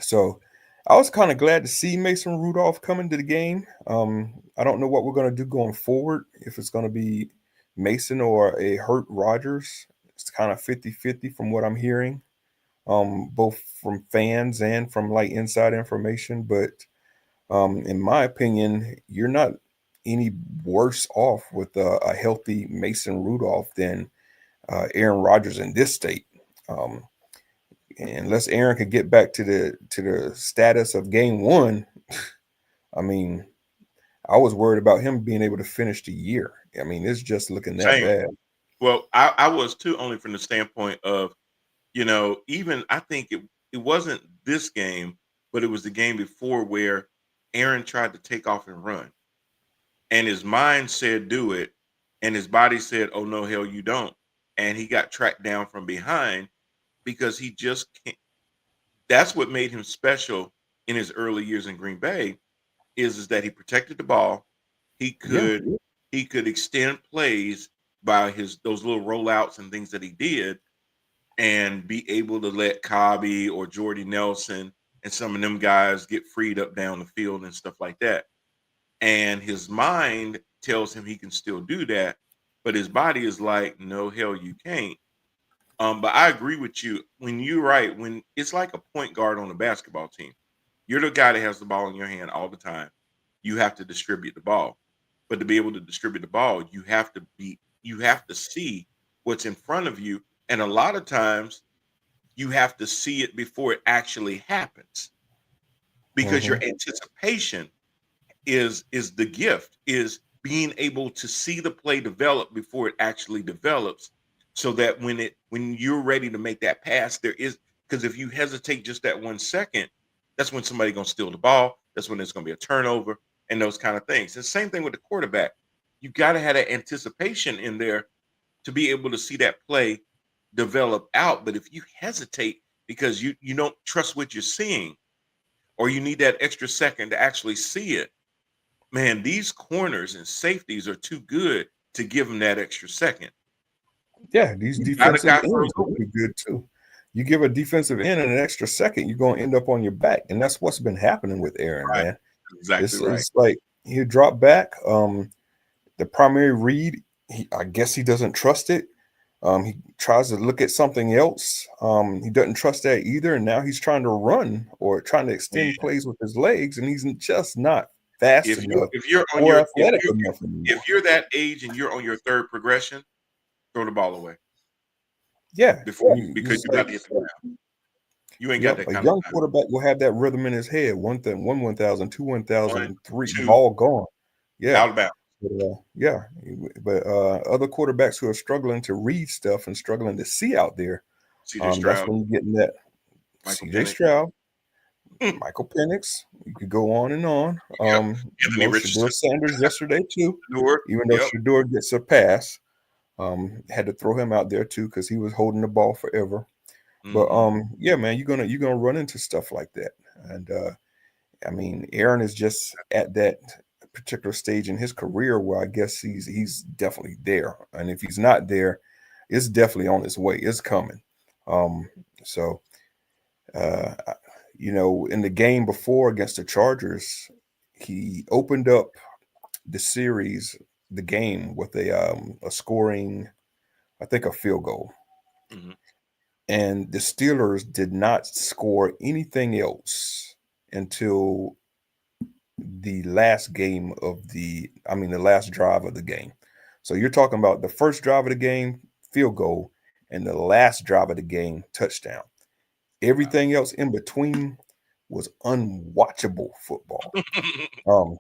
so I was kind of glad to see Mason Rudolph coming to the game. I don't know what we're going to do going forward, if it's going to be Mason or a hurt Rodgers. It's kind of 50-50 from what I'm hearing, both from fans and from like inside information. But in my opinion, you're not any worse off with a healthy Mason Rudolph than Aaron Rodgers in this state. Um, unless Aaron could get back to the status of game one, I mean, I was worried about him being able to finish the year. I mean, it's just looking that Same. bad. Well, I was too, only from the standpoint of, even I think it wasn't this game, but it was the game before where Aaron tried to take off and run, and his mind said do it, and his body said, "Oh no, hell you don't," and he got tracked down from behind because he just can't. That's what made him special in his early years in Green Bay is that he protected the ball. He Yeah, could he could extend plays by his those little rollouts and things that he did, and be able to let Cobby or Jordy Nelson and some of them guys get freed up down the field and stuff like that. And his mind tells him he can still do that, but his body is like, no, hell, you can't. But I agree with you. When you're right, when it's like a point guard on a basketball team, you're the guy that has the ball in your hand all the time. You have to distribute the ball. But to be able to distribute the ball, you have to see what's in front of you. And a lot of times you have to see it before it actually happens because your hmm anticipation is the gift, is being able to see the play develop before it actually develops, so that when you're ready to make that pass, there is, because if you hesitate just that 1 second, that's when somebody's going to steal the ball, that's when there's going to be a turnover and those kind of things. The same thing with the quarterback. You got to have that anticipation in there to be able to see that play develop out. But if you hesitate because you don't trust what you're seeing, or you need that extra second to actually see it, man, these corners and safeties are too good to give them that extra second. yeah. These You got a defensive guy for a ends are little bit. pretty good too. You give a defensive end an extra second, you're going to end up on your back, and that's what's been happening with Aaron, Right. man. Exactly It's right. it's like he drop back. The primary read, I guess he doesn't trust it. He tries to look at something else. He doesn't trust that either, and now he's trying to run or trying to Man, extend plays with his legs, and he's just not fast enough if you're on or your athletic enough anymore. if you're that age and you're on your third progression, throw the ball away Yeah, before because it's you're like, about to hit the ground. You ain't got yep, that a kind of young time. quarterback will have that rhythm in his head. One 1,000, two One, 1,000, three, two, ball gone. Yeah, out of bounds. yeah. But other quarterbacks who are struggling to read stuff and struggling to see out there, CJ that's Stroud, when you're getting that Michael CJ Penix, Stroud, Michael Penix. You could go on and on. yep, Anthony Shador Richardson, Sanders yesterday too. Newark, Even though yep. Shador gets a pass, had to throw him out there too because he was holding the ball forever. But Hmm. yeah, man, you're gonna run into stuff like that. And I mean, Aaron is just at that particular stage in his career where I guess he's definitely there. And if he's not there, it's definitely on its way. It's coming. Um, so uh, in the game before against the Chargers, he opened up the series, the game with a scoring, I think, a field goal. Hmm. And the Steelers did not score anything else until the last the last drive of the game. So you're talking about the first drive of the game, field goal, and the last drive of the game, touchdown. Wow. Everything else in between was unwatchable football. Um,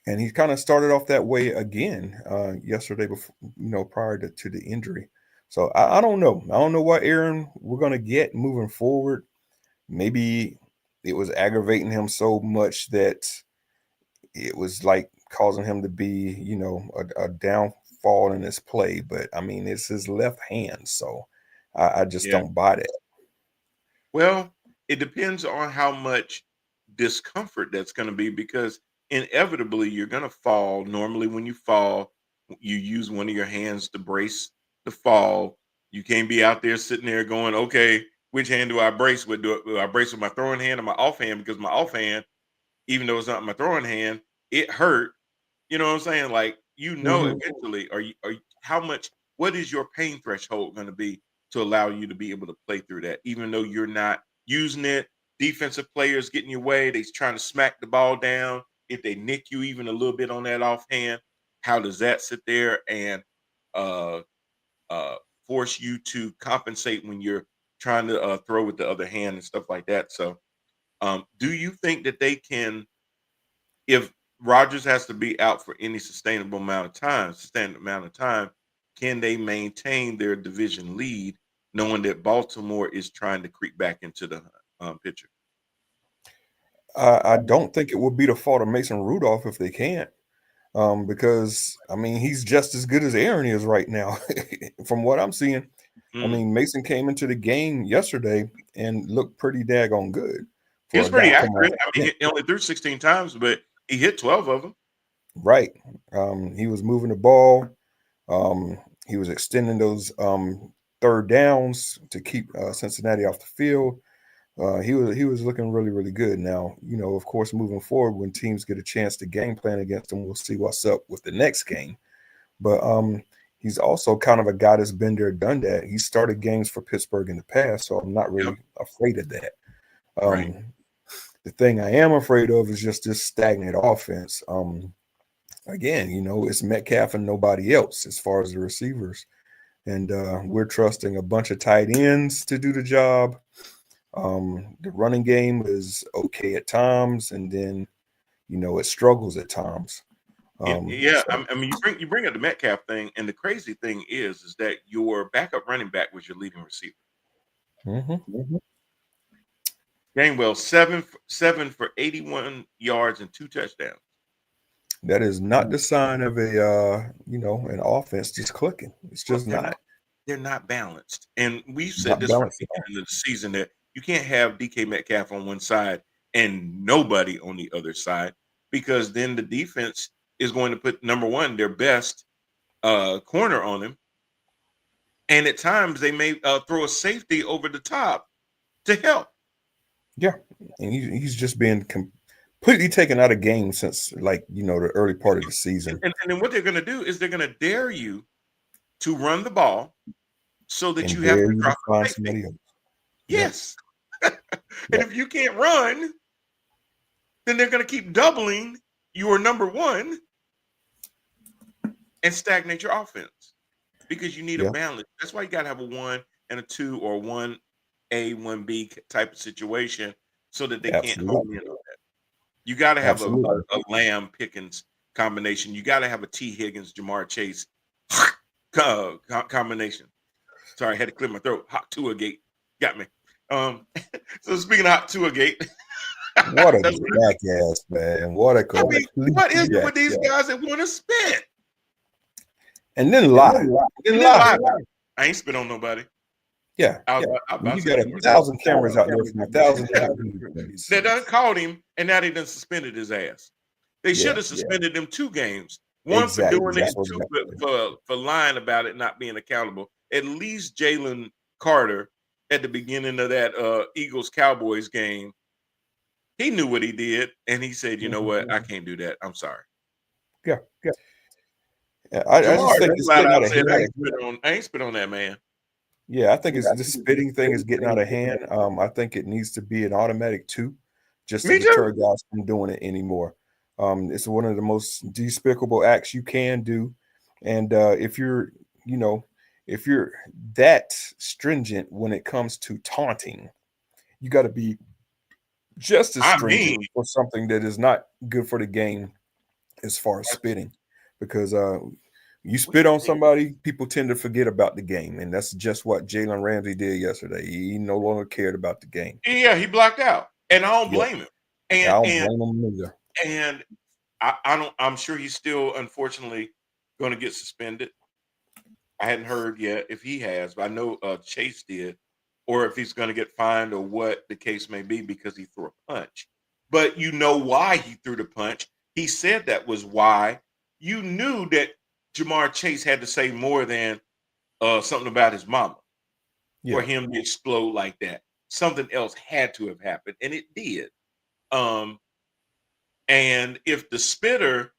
and he kind of started off that way again yesterday, before prior to the injury. So I don't know. I don't know what Aaron we're gonna get moving forward. Maybe it was aggravating him so much that it was like causing him to be, a downfall in his play. But I mean, it's his left hand, so I just Yeah. don't buy that. Well, it depends on how much discomfort that's going to be because inevitably you're going to fall. Normally, when you fall, you use one of your hands to brace the fall. You can't be out there sitting there going, okay, which hand do I brace with? Do I brace with my throwing hand or my offhand? Because my offhand, even though it's not my throwing hand, it hurt. You know what I'm saying? Like, Hmm. eventually, how much, what is your pain threshold going to be to allow you to be able to play through that, even though you're not using it? Defensive players getting your way, they're trying to smack the ball down. If they nick you even a little bit on that offhand, how does that sit there and uh, uh, force you to compensate when you're trying to throw with the other hand and stuff like that? So, do you think that they can? If Rodgers has to be out for any sustained amount of time, can they maintain their division lead, knowing that Baltimore is trying to creep back into the picture? I don't think it would be the fault of Mason Rudolph if they can't, because I mean he's just as good as Aaron is right now, from what I'm seeing. I Mm. mean Mason came into the game yesterday and looked pretty daggone good He for was a guy pretty coming off accurate. the I mean, bench. he only threw 16 times, but he hit 12 of them. Right. He was moving the ball. Um, he was extending those third downs to keep Cincinnati off the field. He was looking really really good. Now of course moving forward when teams get a chance to game plan against him, we'll see what's up with the next game. But he's also kind of a guy that's been there, done that. He started games for Pittsburgh in the past, so I'm not Yep. really afraid of that. Right. Um, the thing I am afraid of is just this stagnant offense. Again, it's Metcalf and nobody else as far as the receivers, and we're trusting a bunch of tight ends to do the job. The running game is okay at times, and then it struggles at times. And yeah, So I mean, you bring up the Metcalf thing, and the crazy thing is that your backup running back was your leading receiver. mhm. Gainwell seven for 81 yards and 2 touchdowns. That is not the sign of a an offense just clicking. It's Well, just not they're not balanced. And we've said not this from balanced the at all. beginning of the season that you can't have DK Metcalf on one side and nobody on the other side because then the defense is going to put number one, their best corner on him. And at times they may throw a safety over the top to help. Yeah, and he's just been completely taken out of game since the early part of the And, season, and, and then what they're going to do is they're going to dare you to run the ball so that and you have dare to you to drop a find safety. somebody else. Yep, Yes. And yep, if you can't run, then they're going to keep doubling your number one and stagnate your offense because you need a yeah, balance. That's why you got to have a one and a two or one A, one B type of situation so that they can't hone in absolutely, on that. You got to have absolutely. a Lamb Pickens combination. You got to have a T Higgins, Jamar Chase combination. Sorry, I had to clear my throat. Hot Tua Gate got me. Um, so speaking of Hot Tua Gate, What a that's what jackass, man! What a I mean. complete What is it with these jackass! guys that want to spit And then and lie, then then lie. lie about it? I ain't spit on nobody. Yeah, I was when about you to say got the a N word. thousand cameras out there from a thousand different viewpoints. They done caught him, and now they done suspended his ass. They should Yeah, have suspended him 2 games. One for exactly. doing it, That's and what's two happening. for lying about it, not being accountable. At least Jalen Carter at the beginning of that Eagles Cowboys game, he knew what he did, and he said, "You know Mhm. what? I can't do that. I'm sorry." Yeah, yeah. I Jamar just think just it's flat getting out out of said, hand. I ain't spit on that man." Yeah, I think it's this spitting thing is getting out of hand. I think it needs to be an automatic 2 just to Me too. deter guys from doing it anymore. It's one of the most despicable acts you can do. And if you're, you know, if you're that stringent when it comes to taunting, you got to be just as I stringent mean, for something that is not good for the game as far as that's spitting. Because you what spit you on mean. somebody, people tend to forget about the game, and that's just what Jalen Ramsey did yesterday. He no longer cared about the game. Yeah, he blocked out, and I don't Yep, blame him. I And don't and blame him either. and I don't. I'm sure he's still, unfortunately, going to get suspended. I hadn't heard yet if he has, but I know Chase did, or if he's going to get fined or what the case may be because he threw a punch. But you know why he threw the punch. He said that was why. You knew that Jamar Chase had to say more than something about his mama for Yeah, him to explode like that. Something else had to have happened, and it did. Um, and if the spitter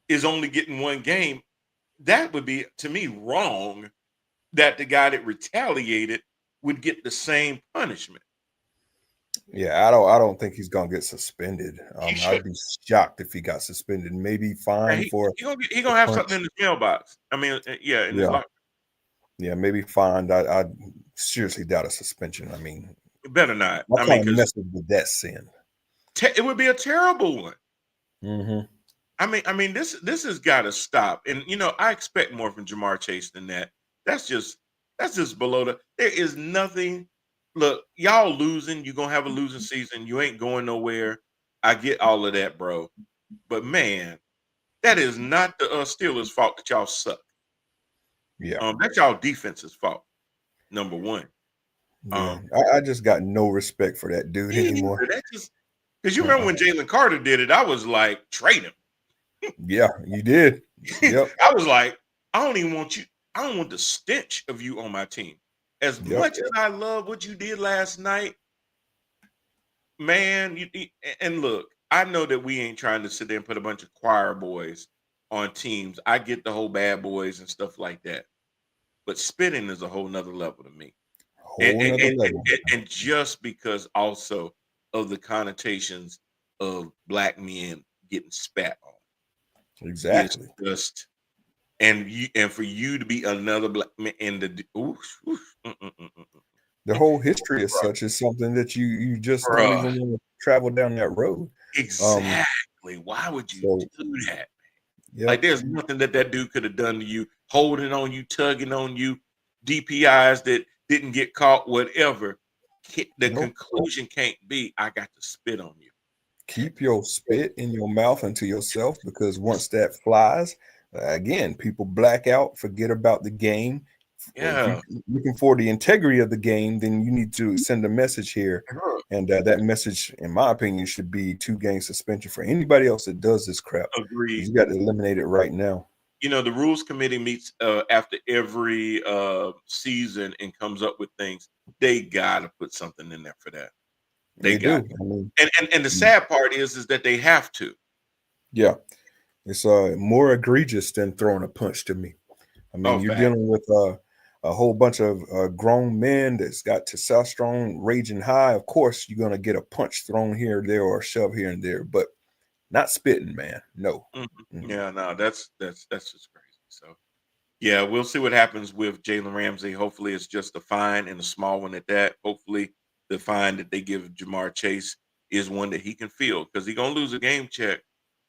is only getting one game, that would be to me wrong that the guy that retaliated would get the same punishment. yeah. I don't think he's gonna get suspended. He I'd should. be shocked if he got suspended. Maybe Yeah, fined for he the gonna have something punch. in his mailbox. I mean, yeah, in his Yeah, locker. yeah. Maybe fined. I seriously doubt a suspension. I mean, It better not. what I mean, kind of because message would that send? it would be a terrible one. Hmm. This has got to stop. And I expect more from Jamar Chase than that. That's just that's just below the. There is nothing. Look, y'all losing. You're gonna have a losing season. You ain't going nowhere. I get all of that, bro. But man, that is not the Steelers' fault that y'all suck. Yeah, That's y'all defense's fault. Number one. yeah. Um, I just got no respect for that dude me anymore. neither. That just because you remember Uh-uh. when Jalen Carter did it, I was like, trade him. Yeah, you did. Yep, I was like, I don't even want you. I don't want the stench of you on my team. As yep. much as I love what you did last night, man. And look, I know that we ain't trying to sit there and put a bunch of choir boys on teams. I get the whole bad boys and stuff like that, but spitting is a whole nother level to me. And Whole and, nother and, level. and and just because also of the connotations of black men getting spat on is Exactly. just and for you to be another black man in the oof, oof, The whole history as such is something that you just don't bruh, even want to travel down that road. Um, exactly. Why would you so do that? yeah, Like, there's nothing that dude could have done to you, holding on you, tugging on you, DPIs that didn't get caught, whatever. The nope. conclusion can't be, I got to spit on you. Keep your spit in your mouth and to yourself because once that flies, again, people black out, forget about the game. If you're Yeah. looking for the integrity of the game, then you need to send a message here. And that message, in my opinion, should be 2 game suspension for anybody else that does this crap. Agreed. You got to eliminate it right now. The rules committee meets after every season and comes up with things. They gotta put something in there for that. They They got do. I mean, and the sad part is that they have to. yeah, it's more egregious than throwing a punch to me. I mean, Oh, you're fact. dealing with a whole bunch of grown men that's got testosterone raging high. Of course, you're gonna get a punch thrown here or there or a shove here and there, but not spitting, man. No. Mhm. Mm. Yeah, no, that's just crazy. So yeah, we'll see what happens with Jalen Ramsey. Hopefully, it's just a fine and a small one at that. Hopefully, the fine that they give Jamar Chase is one that he can feel because he's gonna lose a game check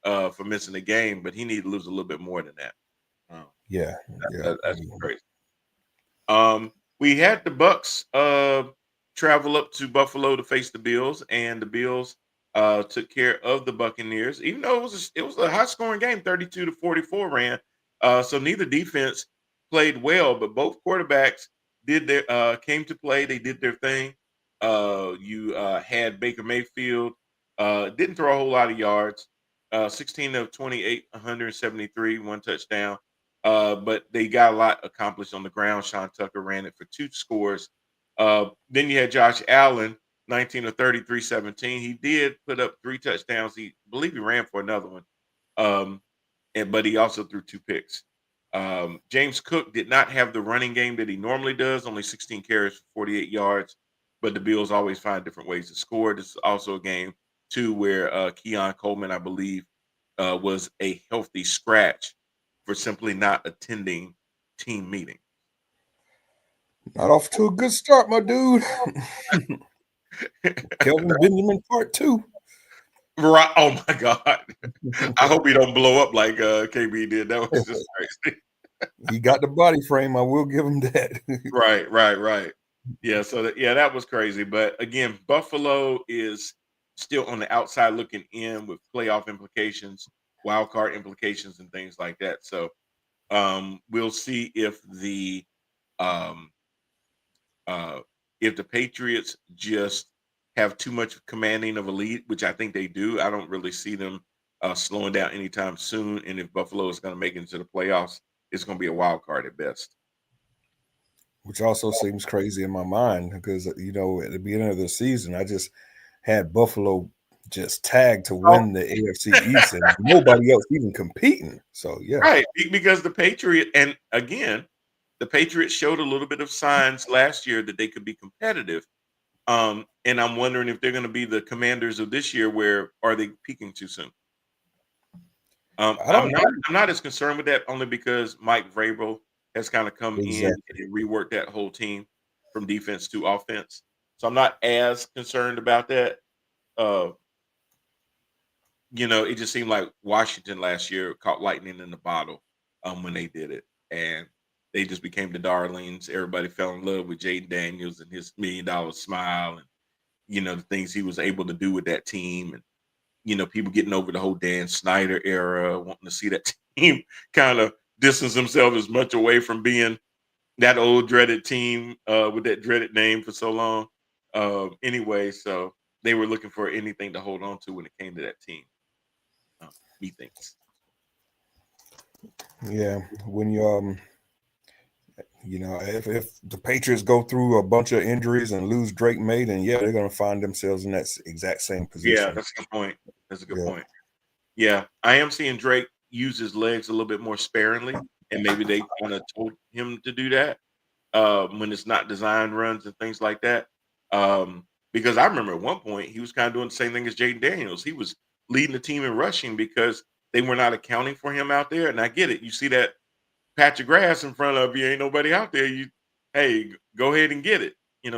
for missing a game, but he need to lose a little bit more than that. Um, Yeah, yeah. that's crazy. We had the Bucks travel up to Buffalo to face the Bills, and the Bills took care of the Buccaneers, even though it was a high scoring game, 32-44 ran. So neither defense played well, but both quarterbacks did their came to play. They did their thing. You had Baker Mayfield didn't throw a whole lot of yards. 16 of 28, 173, one touchdown. But they got a lot accomplished on the ground. Sean Tucker ran it for 2 scores. Then you had Josh Allen, 19 of 33, 17. He did put up 3 touchdowns. He believe he ran for another one. But he also threw 2 picks. James Cook did not have the running game that he normally does, only 16 carries for 48 yards, but the Bills always find different ways to score. This is also a game, too, where Keon Coleman, I believe, was a healthy scratch for simply not attending team meeting. Not off to a good start, my dude. Kelvin Benjamin part 2. Right. Oh my God. I hope he don't blow up like KB did. That was just crazy. He got the body frame. I will give him that. Right. Yeah, so that was crazy. But again, Buffalo is still on the outside looking in with playoff implications, wild card implications, and things like that. So we'll see um, if the Patriots just have too much commanding of a lead, which I think they do. I don't really see them slowing down anytime soon. And if Buffalo is going to make it into the playoffs, it's going to be a wild card at best. Which also seems crazy in my mind because, at the beginning of the season, I just had Buffalo just tagged to win the AFC East and nobody else even competing. So, yeah. Right, because the Patriot, and again, the Patriots showed a little bit of signs last year that they could be competitive. And I'm wondering if they're going to be the Commanders of this year. Where are they peaking too soon? I'm not as concerned with that, only because Mike Vrabel has kind of come in and reworked that whole team from defense to offense. So I'm not as concerned about that. It just seemed like Washington last year caught lightning in the bottle when they did it, and they just became the darlings. Everybody fell in love with Jaden Daniels and his $1 million smile, and the things he was able to do with that team, and people getting over the whole Dan Snyder era, wanting to see that team kind of distance themselves as much away from being that old dreaded team with that dreaded name for so long. Anyway, so they were looking for anything to hold on to when it came to that team. Methinks. Yeah, when if the Patriots go through a bunch of injuries and lose Drake May, then they're going to find themselves in that exact same position. Yeah, that's a good point. That's a good point. Yeah, I am seeing Drake use his legs a little bit more sparingly, and maybe they kind of told him to do that when it's not design runs and things like that. Because I remember at one point he was kind of doing the same thing as Jaden Daniels. He was leading the team in rushing because they were not accounting for him out there. And I get it. You see that patch of grass in front of you, ain't nobody out there. Hey, go ahead and get it.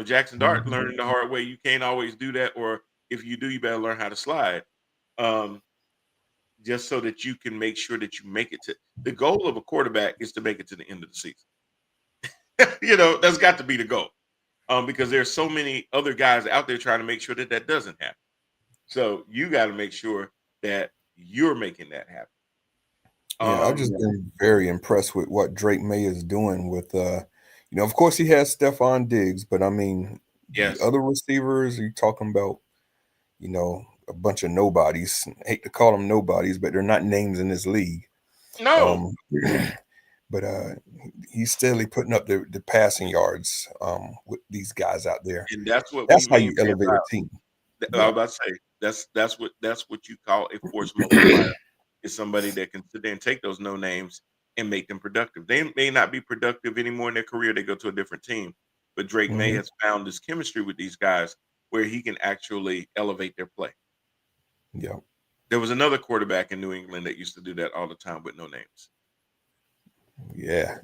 Jackson Dart learning the hard way. You can't always do that, or if you do, you better learn how to slide. Just so that you can make sure that you make it to the goal of a quarterback is to make it to the end of the season. That's got to be the goal. Because there's so many other guys out there trying to make sure that doesn't happen. So you got to make sure that you're making that happen. I've just been very impressed with what Drake May is doing with, of course he has Stephon Diggs, but I mean, the other receivers, you're talking about, a bunch of nobodies. I hate to call them nobodies, but they're not names in this league. No. But he's steadily putting up the passing yards with these guys out there. And that's how you elevate a team. I was about to say that's what you call a force multiplier. Is somebody that can sit there and take those no names and make them productive. They may not be productive anymore in their career. They go to a different team. But Drake May has found this chemistry with these guys where he can actually elevate their play. Yeah. There was another quarterback in New England that used to do that all the time with no names. Yeah.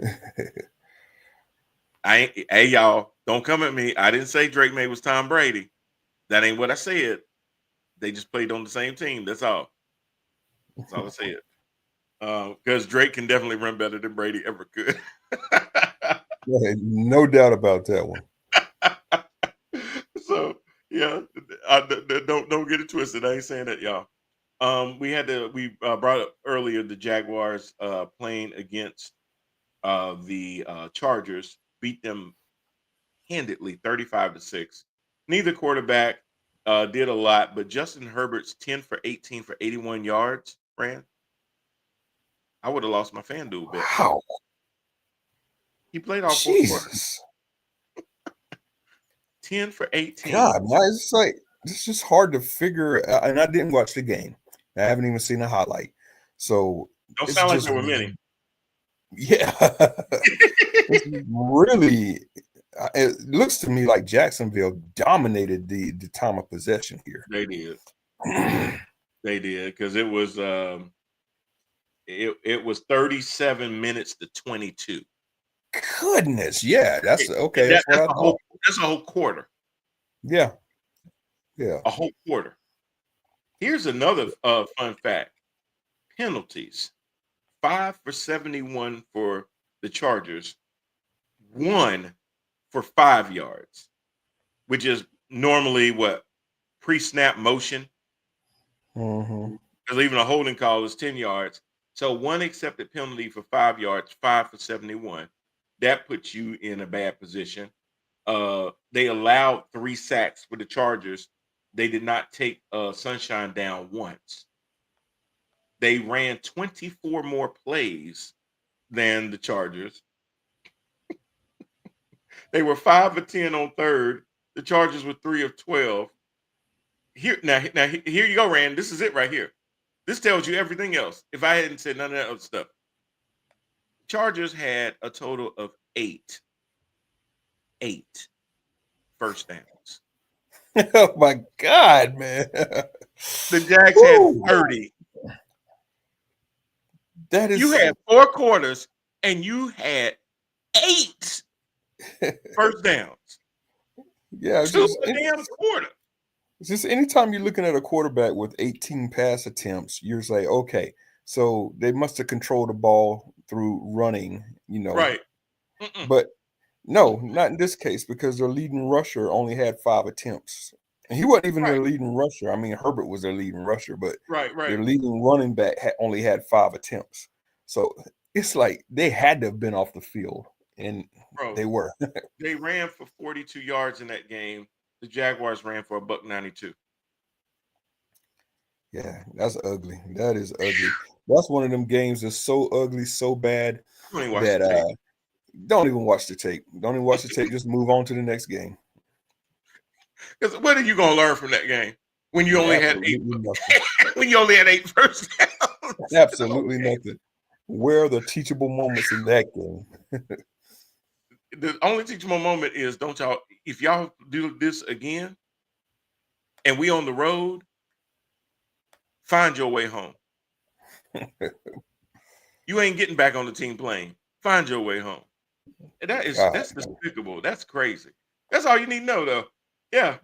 Hey, y'all, don't come at me. I didn't say Drake May was Tom Brady. That ain't what I said. They just played on the same team. That's all. That's all I said. Because Drake can definitely run better than Brady ever could. No doubt about that one. So don't get it twisted. I ain't saying that, y'all. We brought up earlier the Jaguars playing against the Chargers, beat them handedly 35-6. Neither quarterback did a lot, but Justin Herbert's 10 for 18 for 81 yards ran. I would have lost my FanDuel bet. Wow. He played all 4 quarters. 10 for 18. God, it's just hard to figure. And I didn't watch the game. I haven't even seen a highlight. So don't sound like there were many. Yeah. This is really it looks to me like Jacksonville dominated the time of possession here. They did. They did because it was 37 minutes to 22. Goodness, yeah, that's okay. And That's what that's I a thought. whole quarter. Yeah, yeah. A whole quarter. Here's another fun fact. Penalties. 5 for 71 for the Chargers, 1 for 5 yards, which is normally what pre-snap motion. Mm-hmm. Because even a holding call is 10 yards. So one accepted penalty for 5 yards, 5 for 71. That puts you in a bad position. They allowed 3 sacks for the Chargers. They did not take Sunshine down once. They ran 24 more plays than the Chargers. They were 5 of 10 on third. The Chargers were 3 of 12. Here you go, Rand. This is it right here. This tells you everything else. If I hadn't said none of that other stuff, Chargers had a total of eight first downs. Oh my God, man. The Jags had Woo. 30. That You is had 4 quarters and you had 8 first downs. yeah, 2 a damn quarter. just anytime you're looking at a quarterback with 18 pass attempts, you're like, okay, so they must have controlled the ball through running, Right. Mm-mm. But no, not in this case because their leading rusher only had 5 attempts. And he wasn't even Right. their leading rusher. I mean, Herbert was their leading rusher, but Right. their leading running back only had 5 attempts. So it's like they had to have been off the field, and Bro, they were. they ran for 42 yards in that game. The Jaguars ran for $1.92. Yeah, that's ugly. That is ugly. That's one of them games that's so ugly, so bad Don't even watch that the tape. don't even watch the tape. Don't even watch the tape. Just move on to the next game. Because what are you gonna learn from that game when you only had eight? Absolutely nothing. When you only had 8 first downs? Absolutely nothing. Where are the teachable moments in that game? The only teachable moment is don't y'all if y'all do this again and we on the road, find your way home. You ain't getting back on the team plane. Find your way home. And that's despicable. That's crazy. That's all you need to know though. Yeah.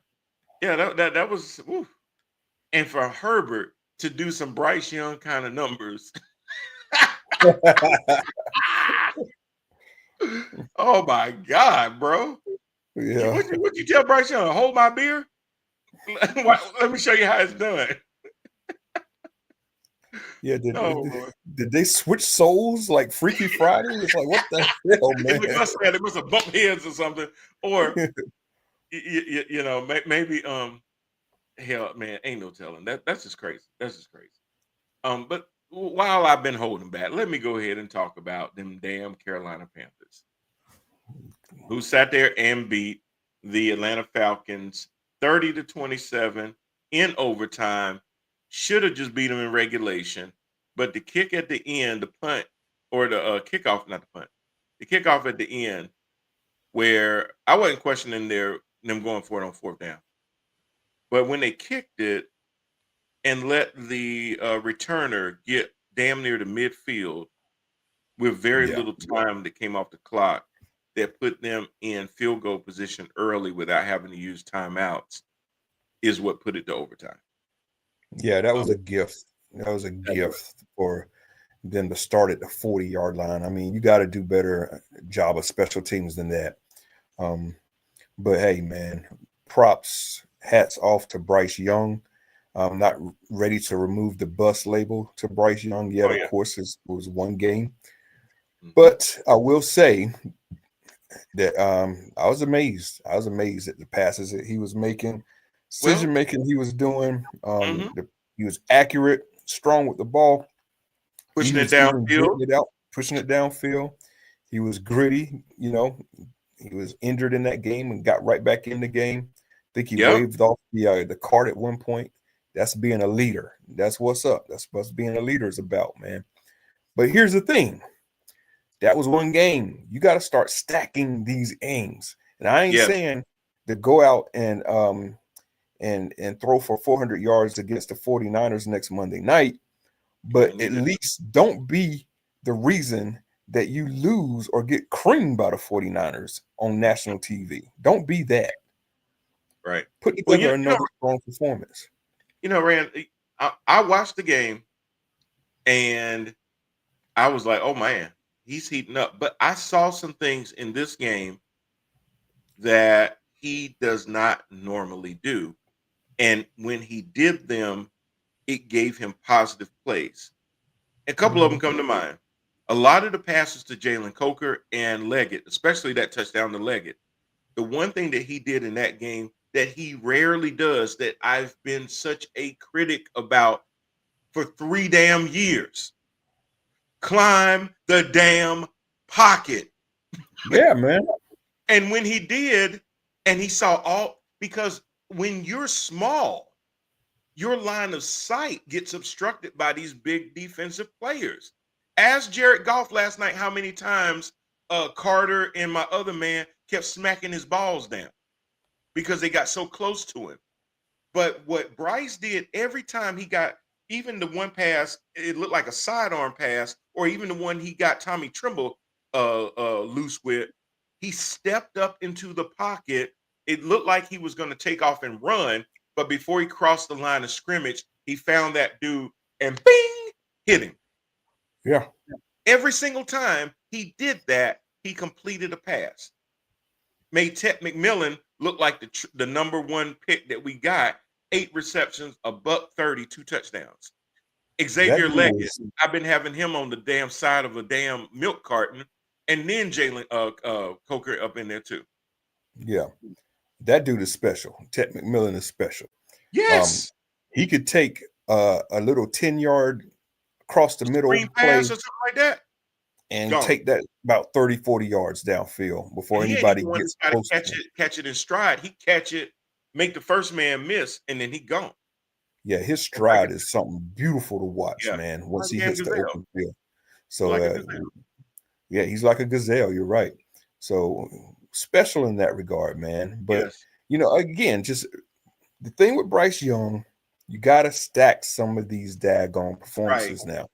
Yeah, that was woo. And for Herbert to do some Bryce Young kind of numbers. Oh my God, bro. Yeah. What you tell Bryce Young? Hold my beer? Let me show you how it's done. Yeah, Oh, did they switch souls like Freaky Friday? It's like, what the hell, man? they must have bumped heads or something. Or, maybe, hell, man, ain't no telling. That's just crazy. That's just crazy. But while I've been holding back, let me go ahead and talk about them damn Carolina Panthers, who sat there and beat the Atlanta Falcons 30-27 in overtime. Should have just beat them in regulation, but the kick at the end, the punt or the kickoff, not the punt, the kickoff at the end, where I wasn't questioning them going for it on 4th down, but when they kicked it and let the returner get damn near the midfield with very Yeah. little time that came off the clock, that put them in field goal position early without having to use timeouts, is what put it to overtime. Yeah, that was a gift. That was a That was. gift for them to start at the 40-yard line. I mean, you got to do better job of special teams than that. But hey, man, props, hats off to Bryce Young. I'm not ready to remove the bus label to Bryce Young yet. Oh, yeah. Of course, it was one game. Mhm. But I will say that I was amazed. I was amazed at the passes that he was making, decision making he was doing. He was accurate, strong with the ball. Pushing He it was even downfield. getting it out, pushing it downfield. He was gritty. He was injured in that game and got right back in the game. I think he Yep. waved off the card at one point. That's being a leader. That's what's up. That's what being a leader is about, man. But here's the thing. That was one game. You got to start stacking these games. And I ain't Yes. saying to go out and throw for 400 yards against the 49ers next Monday night, You might but at need it. least don't be the reason that you lose or get creamed by the 49ers on national TV. Don't be that. Right. Put Well, together another strong performance. Rand, I watched the game and I was like, oh man, he's heating up. But I saw some things in this game that he does not normally do. And when he did them, it gave him positive plays. A couple of them come to mind. A lot of the passes to Jalen Coker and Leggett, especially that touchdown to Leggett. The one thing that he did in that game that he rarely does, that I've been such a critic about for 3 damn years, climb the damn pocket. Yeah, man. And when he did, and he saw because when you're small, your line of sight gets obstructed by these big defensive players. Ask Jared Goff last night how many times Carter and my other man kept smacking his balls down because they got so close to him. But what Bryce did every time he got, even the one pass, it looked like a sidearm pass, or even the one he got Tommy Tremble loose with, he stepped up into the pocket. It looked like he was going to take off and run, but before he crossed the line of scrimmage, he found that dude and bing, hit him. Yeah. Every single time he did that, he completed a pass. Made Ted McMillan look like the number one pick that we got. 8 receptions, a buck 30, 2 touchdowns. That Xavier dude Leggett, I've been having him on the damn side of a damn milk carton, and then Jalen Coker up in there too. Yeah, that dude is special. Ted McMillan is special. Yes, He could take a little 10-yard across the middle screen play pass or something like that. and Gone. take that about 30, 40 yards downfield before And he ain't anybody even want gets to try to close to him. catch it in stride. He catch it, make the first man miss, and then he gone. Yeah, his It's like stride is something beautiful to watch, man, once like a he damn hits the gazelle. open field. So, Like a gazelle. yeah, he's like a gazelle. You're right. So special in that regard, man. But, Yes. again, just the thing with Bryce Young, you got to stack some of these daggone Right. performances now.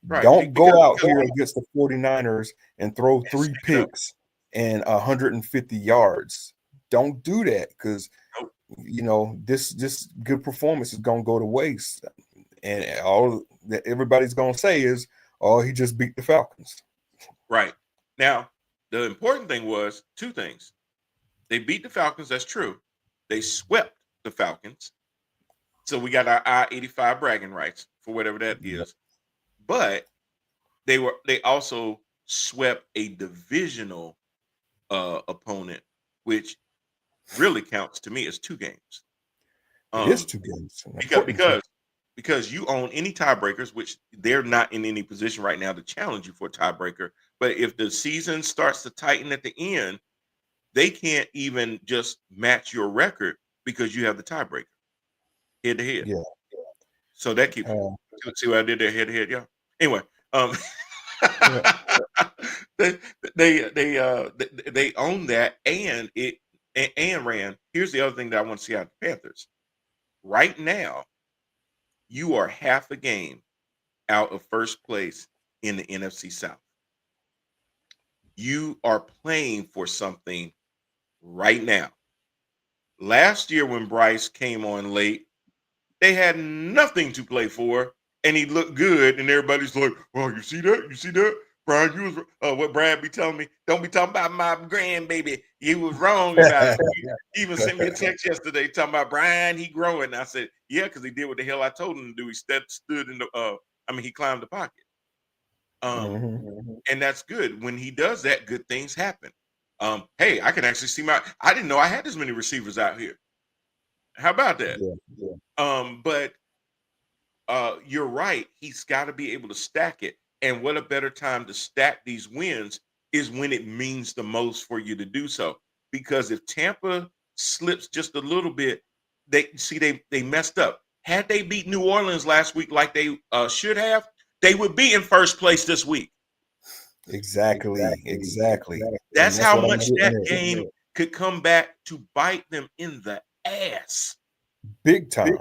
Right. Don't go out Because here against the 49ers and throw 3 stick it up. picks and 150 yards. Don't do that because Nope. this good performance is gonna go to waste. And all that everybody's gonna say is, oh, he just beat the Falcons. Right. Now, the important thing was 2 things. They beat the Falcons, that's true. They swept the Falcons. So we got our I-85 bragging rights for whatever that Yeah. is. But they also swept a divisional opponent, which really counts to me as 2 games. It is 2 games. Because you own any tiebreakers, which they're not in any position right now to challenge you for a tiebreaker. But if the season starts to tighten at the end, they can't even just match your record because you have the tiebreaker head to head. Yeah. So that keeps see what I did there head to head, yeah. Anyway, Yeah. they own that, and Rand. Here's the other thing that I want to see out of the Panthers. Right now, you are half a game out of first place in the NFC South. You are playing for something right now. Last year, when Bryce came on late, they had nothing to play for, and he looked good, and everybody's like, "Well, you see that? You see that? Brian, you was what Brad be telling me. Don't be talking about my grandbaby. You was wrong about it." He even sent me a text yesterday talking about Brian. He growing. I said, "Yeah, because he did what the hell I told him to do. He stood in the. He climbed the pocket. And that's good. When he does that, good things happen. Hey, I can actually see I didn't know I had this many receivers out here. How about that? But you're right. He's got to be able to stack it. And what a better time to stack these wins is when it means the most for you to do so. Because if Tampa slips just a little bit, they messed up. Had they beat New Orleans last week like they should have, they would be in first place this week. Exactly. And That's that's how what I'm much getting that at. game could come back to bite them in the ass. Big time.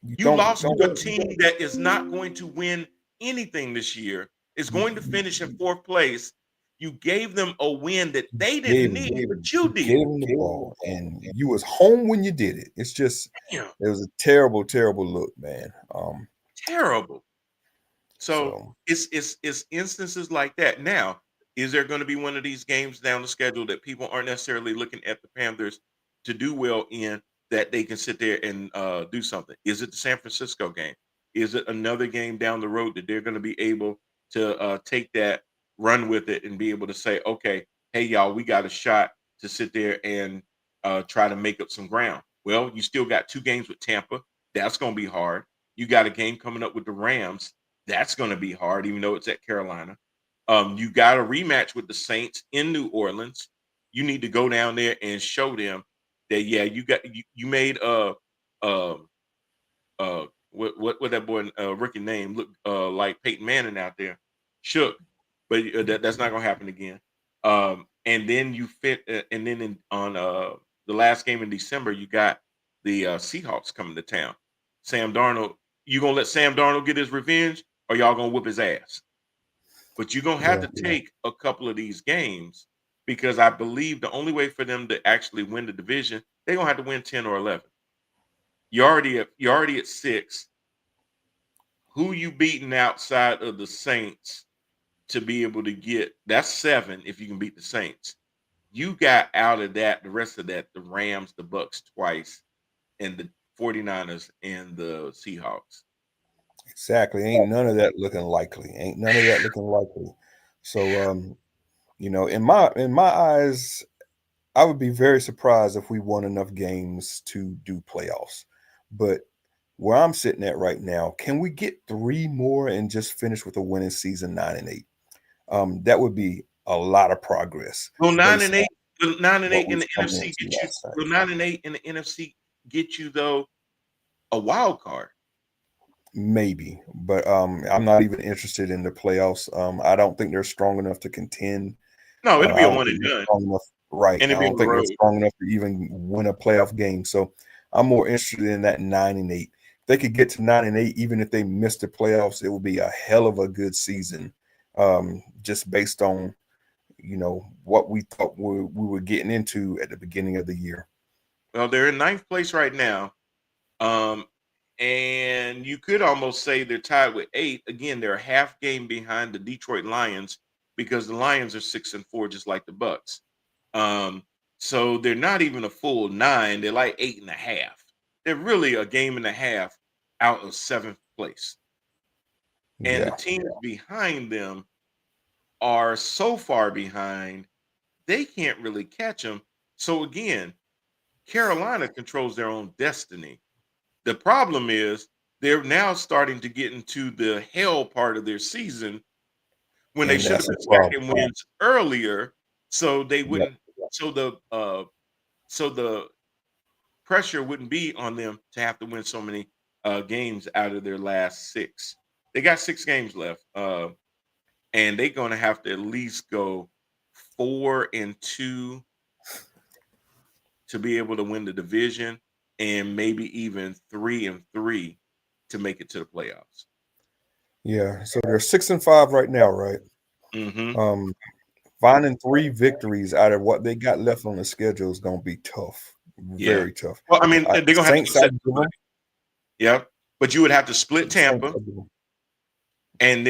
You You don't lost to a team that is not going to win anything this year, is going to finish in fourth place. You gave them a win that they gave didn't him need, but you gave did. him the ball, and you was home when you did it. It's just Damn, it was a terrible look, man. terrible. So So it's instances like that. Now, is there going to be one of these games down the schedule that people aren't necessarily looking at the Panthers to do well in that they can sit there and do something? Is it the San Francisco game? Is it another game down the road that they're going to be able to take that, run with it, and be able to say, okay, hey y'all, we got a shot to sit there and try to make up some ground? Well, you still got two games with Tampa. That's going to be hard. You got a game coming up with the Rams. That's going to be hard, even though it's at Carolina. You got a rematch with the Saints in New Orleans. You need to go down there and show them that yeah, you made what that boy Ricky name look like Peyton Manning out there, shook, but that's not going to happen again. And then you fit, and then on the last game in December, you got the Seahawks coming to town. Sam Darnold, you gonna let Sam Darnold get his revenge, or y'all gonna whoop his ass? But you're gonna have yeah, to take a couple of these games because I believe the only way for them to actually win the division, they're gonna have to win 10 or 11. You're already at 6. Who you beating outside of the Saints to be able to get that's 7 if you can beat the Saints. You got out of that, the rest of that, the Rams, the Bucks twice, and the 49ers and the Seahawks. exactly. Ain't none of that looking likely. Ain't none of that looking likely. So in my eyes, I would be very surprised if we won enough games to do playoffs. But where I'm sitting at right now, can we get 3 more and just finish with a winning season, 9-8? That would be a lot of progress Will nine based and on eight, will nine and what eight in we've the come NFC into get you? last time. Will 9 and 8 in the NFC get you though a wild card? Maybe, but I'm not even interested in the playoffs. I don't think they're strong enough to contend. No, it'll I be a don't one think and they're done, strong enough. Right. and I it'll be on don't the think they're road. strong enough to even win a playoff game. So I'm more interested in that 9-8. If they could get to 9-8, even if they miss the playoffs, it will be a hell of a good season. Just based on what we thought we were getting into at the beginning of the year. Well, they're in ninth place right now, um, and you could almost say they're tied with 8. Again, they're a half game behind the Detroit Lions because the Lions are 6-4, just like the Bucks. Um, so they're not even a full 9; they're like 8.5. They're really a game and a half out of 7th place. And the Yeah, teams behind them are so far behind, they can't really catch them. So again, Carolina controls their own destiny. The problem is they're now starting to get into the hell part of their season when they and should have that's a been problem. stacking wins earlier, so they Yep, wouldn't. So the pressure wouldn't be on them to have to win so many games out of their last 6. They got 6 games left. And they're going to have to at least go 4-2 to be able to win the division, and maybe even 3-3 to make it to the playoffs. yeah. So they're 6-5 right now, right? Hmm. Um, Finding 3 victories out of what they got left on the schedule is gonna be tough, Yeah. very tough. Well, I mean, they're gonna have to Saints, I upset give them. somebody. Yeah, but you would have to split The Saints, Tampa, I give them. and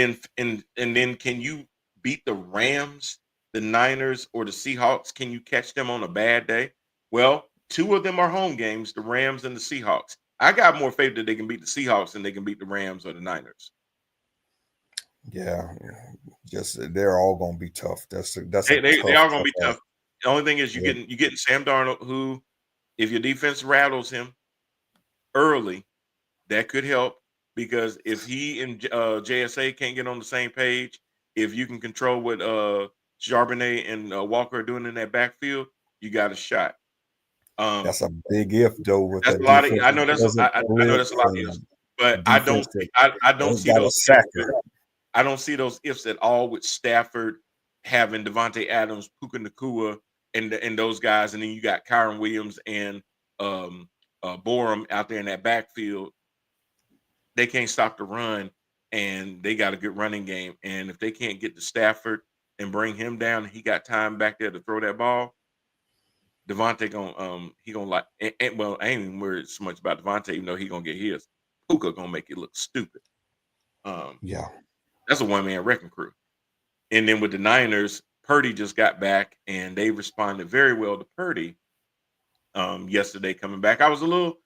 then can you beat the Rams, the Niners, or the Seahawks? Can you catch them on a bad day? Well, 2 of them are home games, the Rams and the Seahawks. I got more faith that they can beat the Seahawks than they can beat the Rams or the Niners. Yeah, just they're all gonna be tough. That's a They tough, are gonna tough be act. tough. The only thing is Yeah, you're getting Sam Darnold, who, if your defense rattles him early, that could help because if he and JSA can't get on the same page, if you can control what Charbonnet and Walker are doing in that backfield, you got a shot. Um, that's a big if though with that's a a lot of. defense I that know that's a, doesn't I know blitz that's a lot of ifs, and but I don't defense that I don't ain't see got a those teams. sacker. I don't see those ifs at all with Stafford having Devontae Adams, Puka Nakua, and those guys, and then you got Kyron Williams and um, Borum out there in that backfield. They can't stop the run, and they got a good running game. And if they can't get to Stafford and bring him down, he got time back there to throw that ball. Devontae gonna like well, I ain't even worried so much about Devontae, even though he gonna get his. Puka gonna make it look stupid. Um, Yeah. that's a one man wrecking crew. And then with the Niners, Purdy just got back, and they responded very well to Purdy yesterday coming back. I was a little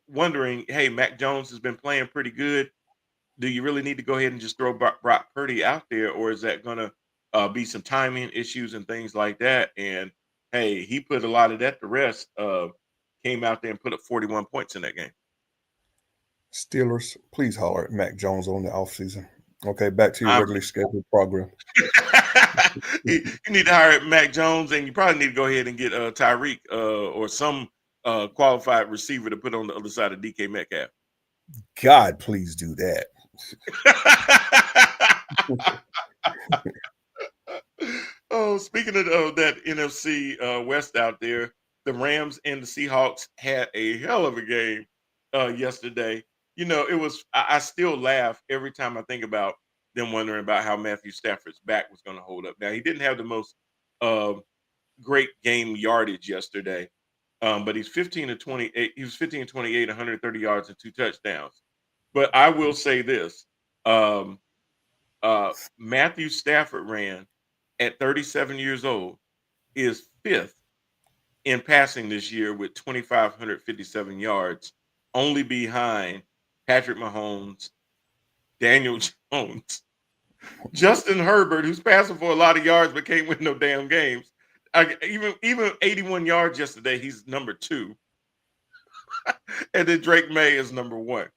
wondering, hey, Mac Jones has been playing pretty good. Do you really need to go ahead and just throw Brock Purdy out there, or is that going to be some timing issues and things like that? And hey, he put a lot of that to rest. Came out there and put up 41 points in that game. Steelers, please holler at Mac Jones on the offseason. Okay, back to your I'm regularly scheduled program. you need to hire Mac Jones, and you probably need to go ahead and get Tyreek or some qualified receiver to put on the other side of DK Metcalf. God, please do that. Oh, speaking of that NFC West out there, the Rams and the Seahawks had a hell of a game yesterday. You know, it was. I still laugh every time I think about them wondering about how Matthew Stafford's back was going to hold up. Now, he didn't have the most uh, great game yardage yesterday, but he's 15 to 28. He was 15 to 28, 130 yards and 2 touchdowns. But I will say this: um, Matthew Stafford ran at 37 years old is 5th in passing this year with 2,557 yards, only behind Patrick Mahomes, Daniel Jones, Justin Herbert, who's passing for a lot of yards but can't win no damn games. Even 81 yards yesterday, he's number 2. And then Drake May is number 1.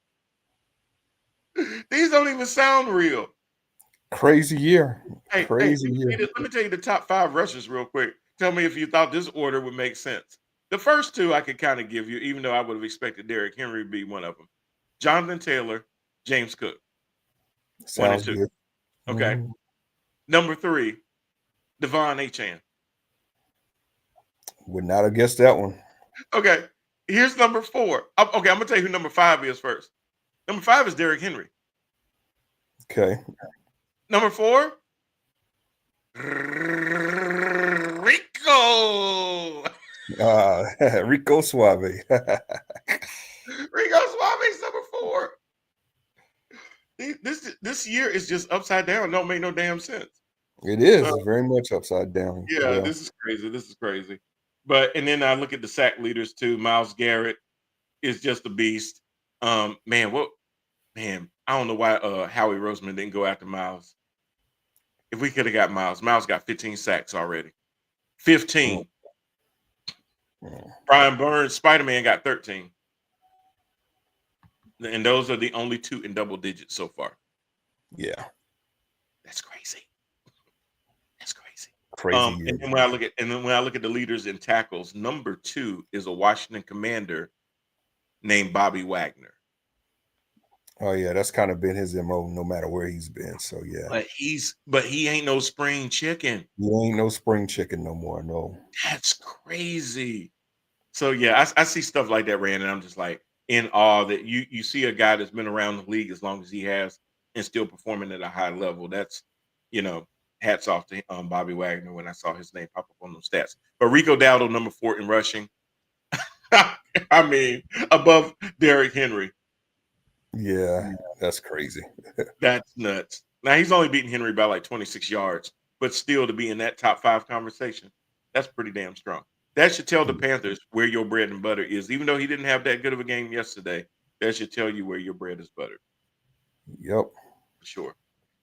These don't even sound real. Crazy year. Hey, Crazy year. let me tell you the top 5 rushers real quick. Tell me if you thought this order would make sense. The first 2 I could kind of give you, even though I would have expected Derrick Henry to be one of them. Jonathan Taylor, James Cook, 1 and Sounds 2. good. Okay. Mhm. Number 3, Devon Achane. Would not have guessed that one. Okay. Here's number 4. Okay, I'm gonna tell you who number 5 is first. Number 5 is Derrick Henry. Okay. Number 4, Rico. Rico Suave. Rico Suave's number 4. This year is just upside down. Don't make no damn sense. It is very much upside down. Yeah, Yeah. this is crazy. This is crazy. But and then I look at the sack leaders too. Myles Garrett is just a beast. Man, I don't know why Howie Roseman didn't go after Miles. If we could have got Miles got 15 sacks already. 15. Mm. Brian Burns, Spider-Man got 13. And those are the only 2 in double digits so far. Yeah. That's crazy. That's crazy. Crazy year. And then when I look at the leaders in tackles, number 2 is a Washington Commander named Bobby Wagner. Oh yeah, that's kind of been his MO no matter where he's been. So yeah. But he ain't no spring chicken. He ain't no spring chicken no more. No. That's crazy. So yeah, I see stuff like that, Rand, and I'm just like in awe that you see a guy that's been around the league as long as he has and still performing at a high level. That's hats off to Bobby Wagner when I saw his name pop up on those stats. But Rico Dowdle, number 4 in rushing. I mean, above Derrick Henry. Yeah, that's crazy. That's nuts. Now he's only beating Henry by like 26 yards, but still to be in that top 5 conversation, that's pretty damn strong. That should tell the Panthers where your bread and butter is. Even though he didn't have that good of a game yesterday, that should tell you where your bread is buttered. Yep. For sure.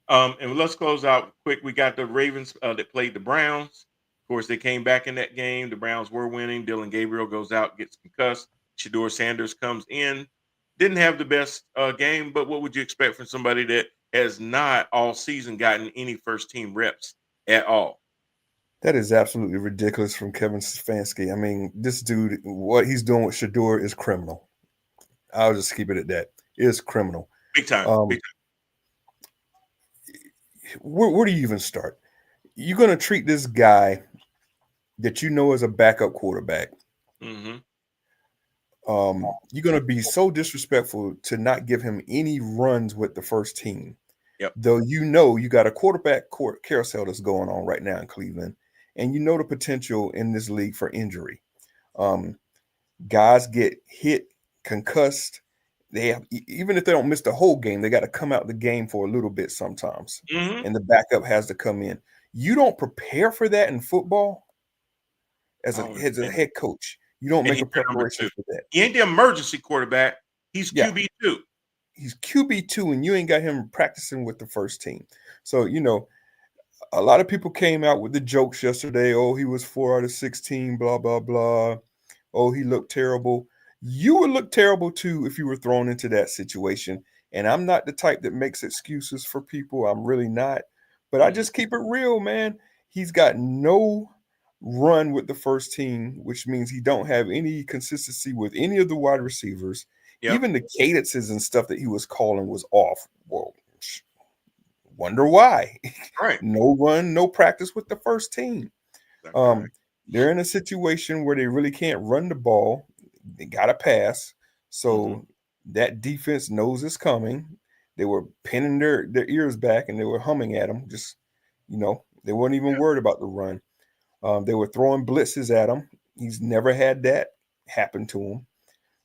And let's close out quick. We got the Ravens that played the Browns. Of course, they came back in that game. The Browns were winning. Dylan Gabriel goes out, gets concussed. Shador Sanders comes in. Didn't have the best game, but what would you expect from somebody that has not all season gotten any first team reps at all? That is absolutely ridiculous from Kevin Stefanski. I mean, this dude, what he's doing with Shador is criminal. I'll just keep it at that. It is criminal. Big time. Um, Big time. where do you even start? You're going to treat this guy that you know is a backup quarterback. Mm-hmm. You're going to be so disrespectful to not give him any runs with the first team. Yep. Though you know you got a quarterback carousel that's going on right now in Cleveland, and you know the potential in this league for injury. Um, Guys get hit, concussed. They have, even if they don't miss the whole game, they got to come out the game for a little bit sometimes, Mm-hmm. and the backup has to come in. You don't prepare for that in football Oh, as a man. head coach. You don't And make he's a your number preparation two. for that. He ain't the emergency quarterback. He's Yeah, QB2. he's QB2, and you ain't got him practicing with the first team. So a lot of people came out with the jokes yesterday. Oh, he was 4 out of 16. Blah blah blah. Oh, he looked terrible. You would look terrible too if you were thrown into that situation. And I'm not the type that makes excuses for people. I'm really not. But I Mm-hmm. just keep it real, man. He's got no run with the first team, which means he don't have any consistency with any of the wide receivers. Yep. Even the cadences and stuff that he was calling was off. Well, wonder why. Right. No run, no practice with the first team. Exactly right. Um, they're in a situation where they really can't run the ball. They got to pass. Mm-hmm. So that defense knows it's coming. They were pinning their ears back and they were humming at him. Just, they weren't even worried about the run. They were throwing blitzes at him. He's never had that happen to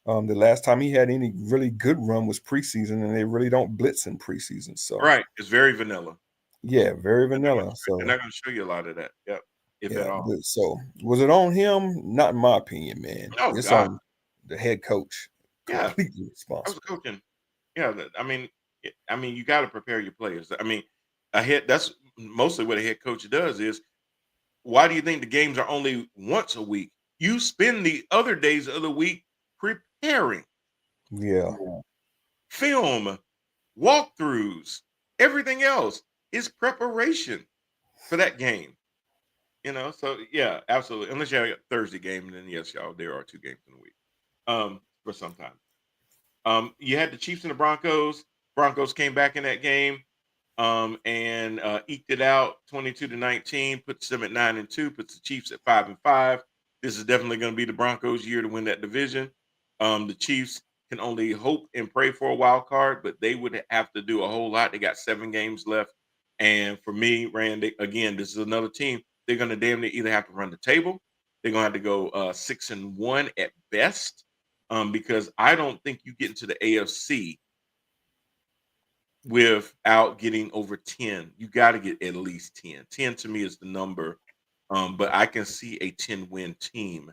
him. The last time he had any really good run was preseason, and they really don't blitz in preseason. So, Right. It's very vanilla. yeah, very They're not gonna vanilla. they're So, not gonna show you a lot of that. Yep. If at yeah, all. but so was it on him? Not in my opinion, man. Oh It's God. on the head coach, Yeah. completely I was responsible. coaching. Yeah. I mean, you got to prepare your players. I mean, a head. That's mostly what a head coach does. Is why do you think the games are only once a week? You spend the other days of the week preparing, Yeah. film, walkthroughs, everything else is preparation for that game. So yeah, absolutely. Unless you have a Thursday game, then yes, y'all, there are 2 games in a week. For sometimes. You had the Chiefs and the Broncos. Broncos came back in that game, and eked it out 22-19, puts them at 9-2, puts the Chiefs at 5-5. This is definitely going to be the Broncos' year to win that division. The Chiefs can only hope and pray for a wild card, but they would have to do a whole lot. They got 7 games left. And for me, Randy, again, this is another team. They're going to damn near either have to run the table. They're going to have to go 6-1 at best, because I don't think you get into the AFC without getting over 10. You got to get at least 10. 10 to me is the number. But I can see a 10-win team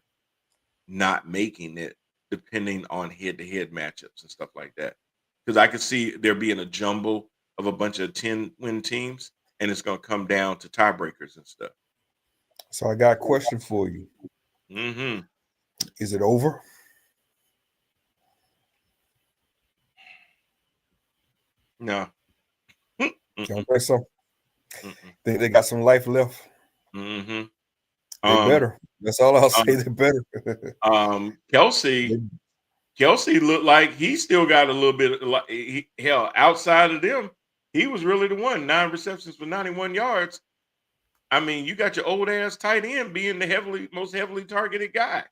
not making it depending on head-to-head matchups and stuff like that. Because I can see there being a jumble of a bunch of 10-win teams, and it's going to come down to tiebreakers and stuff. So I got a question for you. Mm-hmm. Is it over? No. You don't Mm-mm. think so? Mm-mm. Think they got some life left? Mm-hmm. They Um, better. That's all I'll um, say. They better. Kelsey They- Kelsey looked like he still got a little bit of like hell outside of them. He was really the one. 9 receptions for 91 yards. I mean, you got your old ass tight end being the most heavily targeted guy.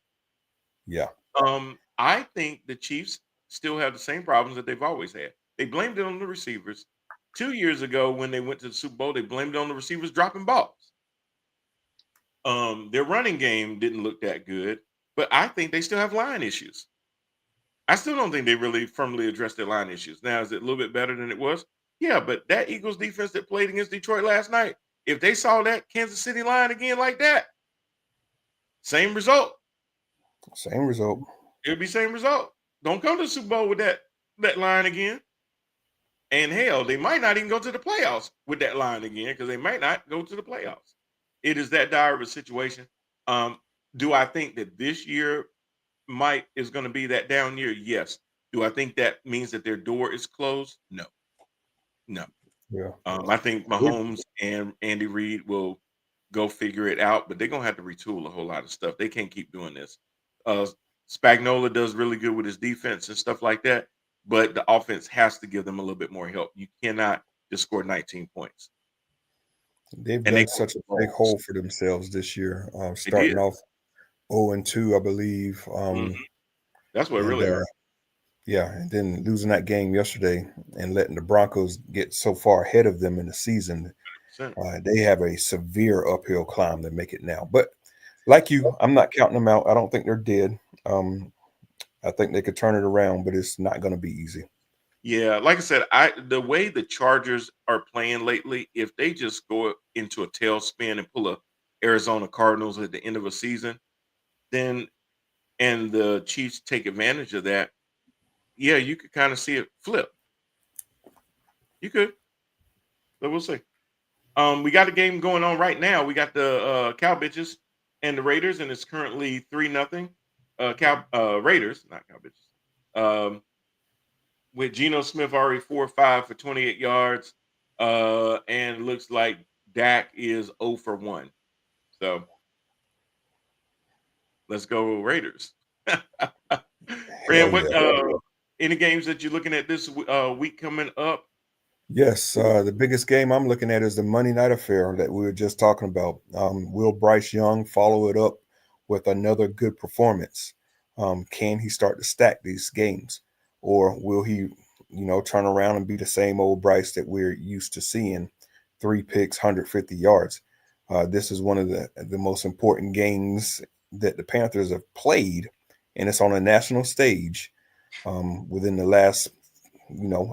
yeah. I think the Chiefs still have the same problems that they've always had. They blamed it on the receivers. 2 years ago, when they went to the Super Bowl, they blamed it on the receivers dropping balls. Their running game didn't look that good, but I think they still have line issues. I still don't think they really firmly addressed their line issues. Now, is it a little bit better than it was? Yeah, but that Eagles defense that played against Detroit last night, if they saw that Kansas City line again like that, same result. Same result. It would be same result. Don't come to the Super Bowl with that line again. And hell, they might not even go to the playoffs with that line again because they might not go to the playoffs. It is that dire of a situation. Um, do I think that this year is going to be that down year? Yes. Do I think that means that their door is closed? No, no. Yeah. I think Mahomes and Andy Reid will go figure it out, but they're gonna have to retool a whole lot of stuff. They can't keep doing this. Uh, Spagnola does really good with his defense and stuff like that, but the offense has to give them a little bit more help. You cannot just score 19 points. They've and they dug go such a for big balls. hole for themselves this year, They did. starting off 0-2, I believe. Mhm. That's what it And really hurt. yeah, and then losing that game yesterday and letting the Broncos get so far ahead of them in the season, 100%. they have a severe uphill climb to make it now. But like you, I'm not counting them out. I don't think they're dead. Um, I think they could turn it around, but it's not going to be easy. Yeah, like I said, the way the Chargers are playing lately, if they just go into a tailspin and pull a Arizona Cardinals at the end of a season, then and the Chiefs take advantage of that, yeah, you could kind of see it flip. You could, but we'll see. We got a game going on right now. We got the Cow Bitches and the Raiders, and it's currently 3-0. Cow Raiders, not Cow Bitches. With Geno Smith already 4-5 for 28 yards. And it looks like Dak is 0 for 1. So let's go Raiders. Rand, Hell what yeah. any games that you're looking at this week coming up? Yes, the biggest game I'm looking at is the Monday night affair that we were just talking about. Will Bryce Young follow it up with another good performance? Can he start to stack these games, or will he, turn around and be the same old Bryce that we're used to seeing? 3 picks, 150 yards. This is one of the most important games that the Panthers have played, and it's on a national stage within the last,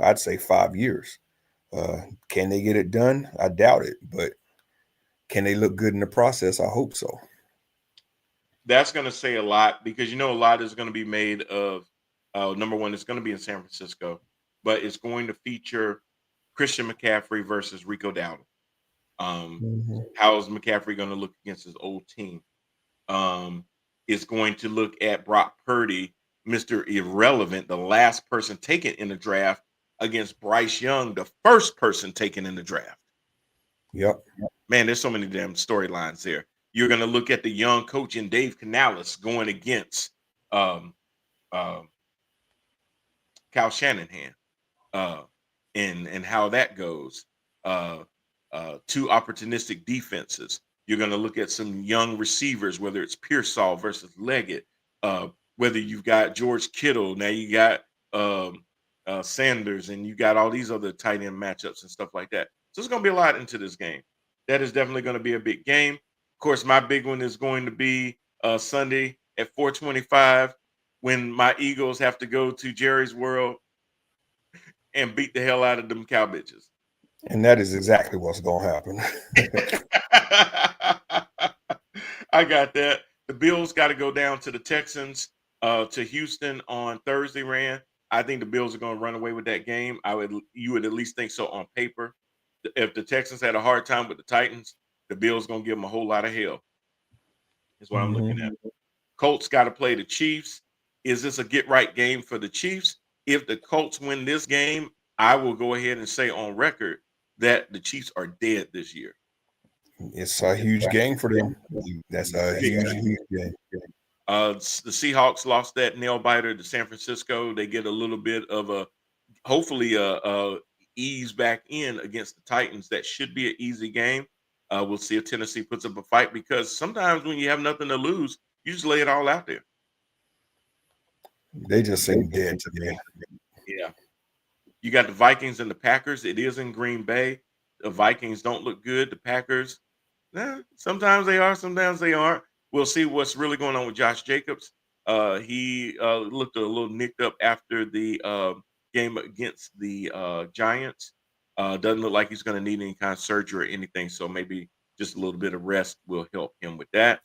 I'd say 5 years. Can they get it done? I doubt it, but can they look good in the process? I hope so. That's going to say a lot because a lot is going to be made of number one, it's going to be in San Francisco, but it's going to feature Christian McCaffrey versus Rico Dowdle. Um, Mhm. how is McCaffrey going to look against his old team? Is going to look at Brock Purdy, Mr. Irrelevant, the last person taken in the draft, against Bryce Young, the first person taken in the draft. Yep. Man, there's so many damn storylines there. You're going to look at the young coach in Dave Canales going against um, uh, Kyle Shanahan, uh, and how that goes. Uh, two opportunistic defenses. You're going to look at some young receivers, whether it's Pearsall versus Leggett, whether you've got George Kittle, now you got Sanders, and you got all these other tight end matchups and stuff like that. So there's going to be a lot into this game. That is definitely going to be a big game. Of course, my big one is going to be Sunday at 4:25 when my Eagles have to go to Jerry's World and beat the hell out of them cow bitches. And that is exactly what's going to happen. I got that. The Bills got to go down to the Texans, to Houston on Thursday. Rand, I think the Bills are going to run away with that game. You would at least think so on paper. If the Texans had a hard time with the Titans, the Bills going to give them a whole lot of hell. Is what I'm looking Mhm. at. Colts got to play the Chiefs. Is this a get right game for the Chiefs? If the Colts win this game, I will go ahead and say on record that the Chiefs are dead this year. It's a huge game for them. That's a Big huge, time. huge game. The Seahawks lost that nail biter to San Francisco. They get a little bit of hopefully a ease back in against the Titans. That should be an easy game. We'll see if Tennessee puts up a fight because sometimes when you have nothing to lose, you just lay it all out there. They just seem dead to me. Yeah. You got the Vikings and the Packers. It is in Green Bay. The Vikings don't look good. The Packers, sometimes they are, sometimes they aren't. We'll see what's really going on with Josh Jacobs. He looked a little nicked up after the game against the Giants. Doesn't look like he's going to need any kind of surgery or anything. So maybe just a little bit of rest will help him with that.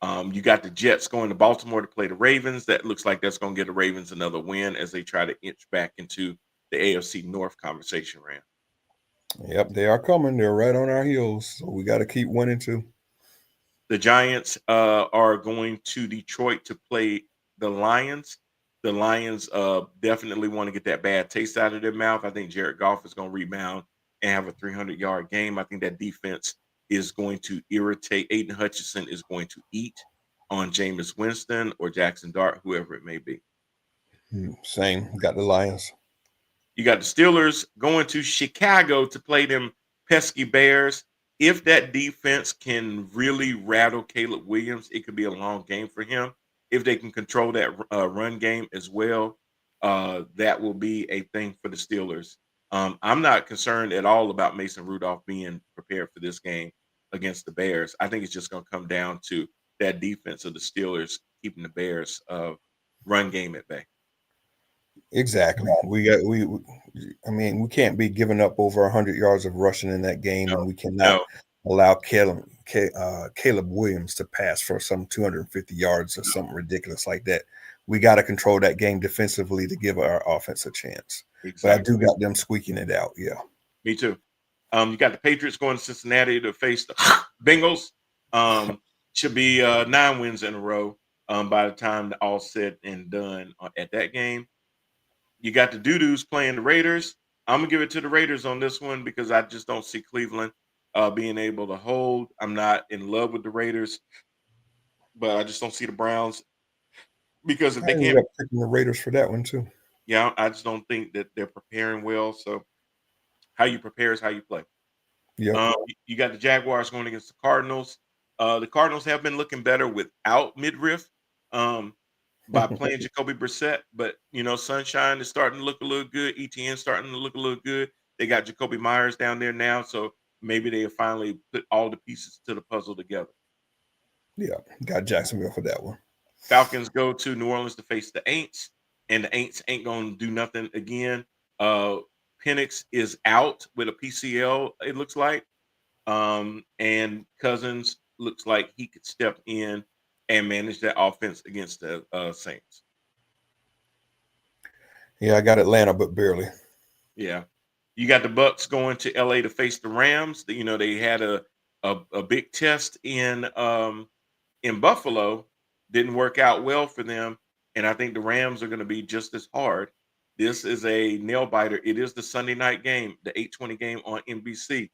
You got the Jets going to Baltimore to play the Ravens. That looks like that's going to get the Ravens another win as they try to inch back into the AFC North conversation round. Yep, they are coming. They're right on our heels. So we got to keep winning too. The Giants are going to Detroit to play the Lions. The Lions definitely want to get that bad taste out of their mouth. I think Jared Goff is going to rebound and have a 300-yard game. I think that defense is going to irritate. Aiden Hutchinson is going to eat on Jameis Winston or Jackson Dart, whoever it may be. Same. Got the Lions. You got the Steelers going to Chicago to play them pesky Bears. If that defense can really rattle Caleb Williams, it could be a long game for him. If they can control that run game as well, that will be a thing for the Steelers. I'm not concerned at all about Mason Rudolph being prepared for this game against the Bears. I think it's just going to come down to that defense of the Steelers keeping the Bears run game at bay. Exactly. I mean, we can't be giving up over 100 yards of rushing in that game, No, and we cannot no, allow Caleb Williams to pass for some 250 yards or no, something ridiculous like that. We got to control that game defensively to give our offense a chance. But I exactly. do got them squeaking it out. Yeah. Me too. You got the Patriots going to Cincinnati to face the Bengals. Should be 9 wins in a row by the time all said and done at that game. You got the Doo-Doos playing the Raiders. I'm going to give it to the Raiders on this one because I just don't see Cleveland being able to hold. I'm not in love with the Raiders, but I just don't see the Browns because if I they ended can't, up picking the Raiders for that one too. yeah, I just don't think that they're preparing well. So how you prepare is how you play. Yep. You got the Jaguars going against the Cardinals. The Cardinals have been looking better without midriff by playing Jacoby Brissett, but Sunshine is starting to look a little good. ETN starting to look a little good. They got Jacoby Myers down there now, so maybe they finally put all the pieces to the puzzle together. Yeah, got Jacksonville for that one. Falcons go to New Orleans to face the Aints, and the Aints ain't gonna do nothing again. Penix is out with a PCL, it looks like. And Cousins looks like he could step in and manage that offense against the Saints. Yeah, I got Atlanta, but barely. Yeah. You got the Bucks going to LA to face the Rams. They had a big test in Buffalo. Didn't work out well for them. And I think the Rams are going to be just as hard. This is a nail biter. It is the Sunday night game, the 8:20 game on NBC.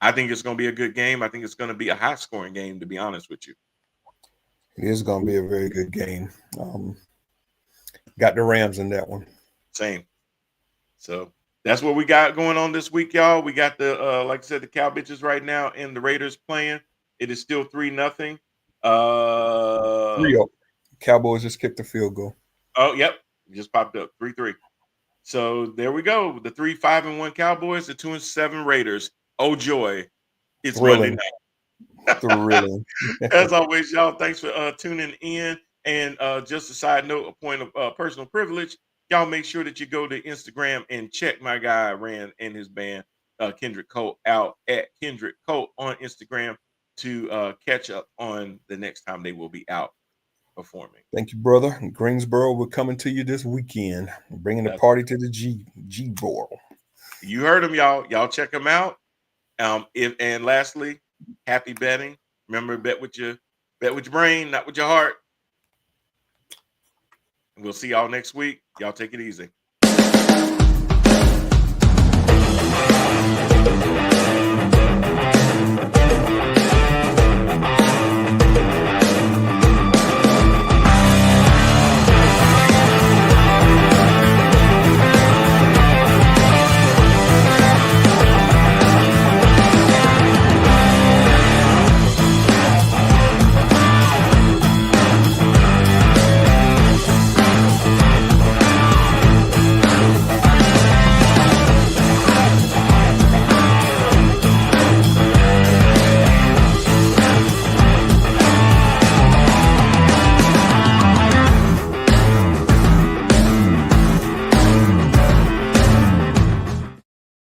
I think it's going to be a good game. I think it's going to be a high scoring game, to be honest with you. It is going to be a very good game. Got the Rams in that one. Same. So that's what we got going on this week, y'all. We got the like I said, the Cow Bitches right now and the Raiders playing. It is still 3-0. 3-0. Cowboys just kicked the field goal. Oh, yep. Just popped up. 3-3. So there we go. The 3-5-1 Cowboys, the 2-7 Raiders. Oh joy. It's Thrilling. Monday night. Thrilling. As always, y'all, thanks for tuning in. And just a side note, a point of personal privilege. Y'all make sure that you go to Instagram and check my guy Rand and his band Kendrick Colt out at Kendrick Colt on Instagram to catch up on the next time they will be out performing. Thank you, brother. Greensboro, we're coming to you this weekend, bringing the party to the G-Boro. You heard him, y'all. Y'all check him out. And lastly, happy betting. Remember, bet with your brain, not with your heart. And we'll see y'all next week. Y'all take it easy.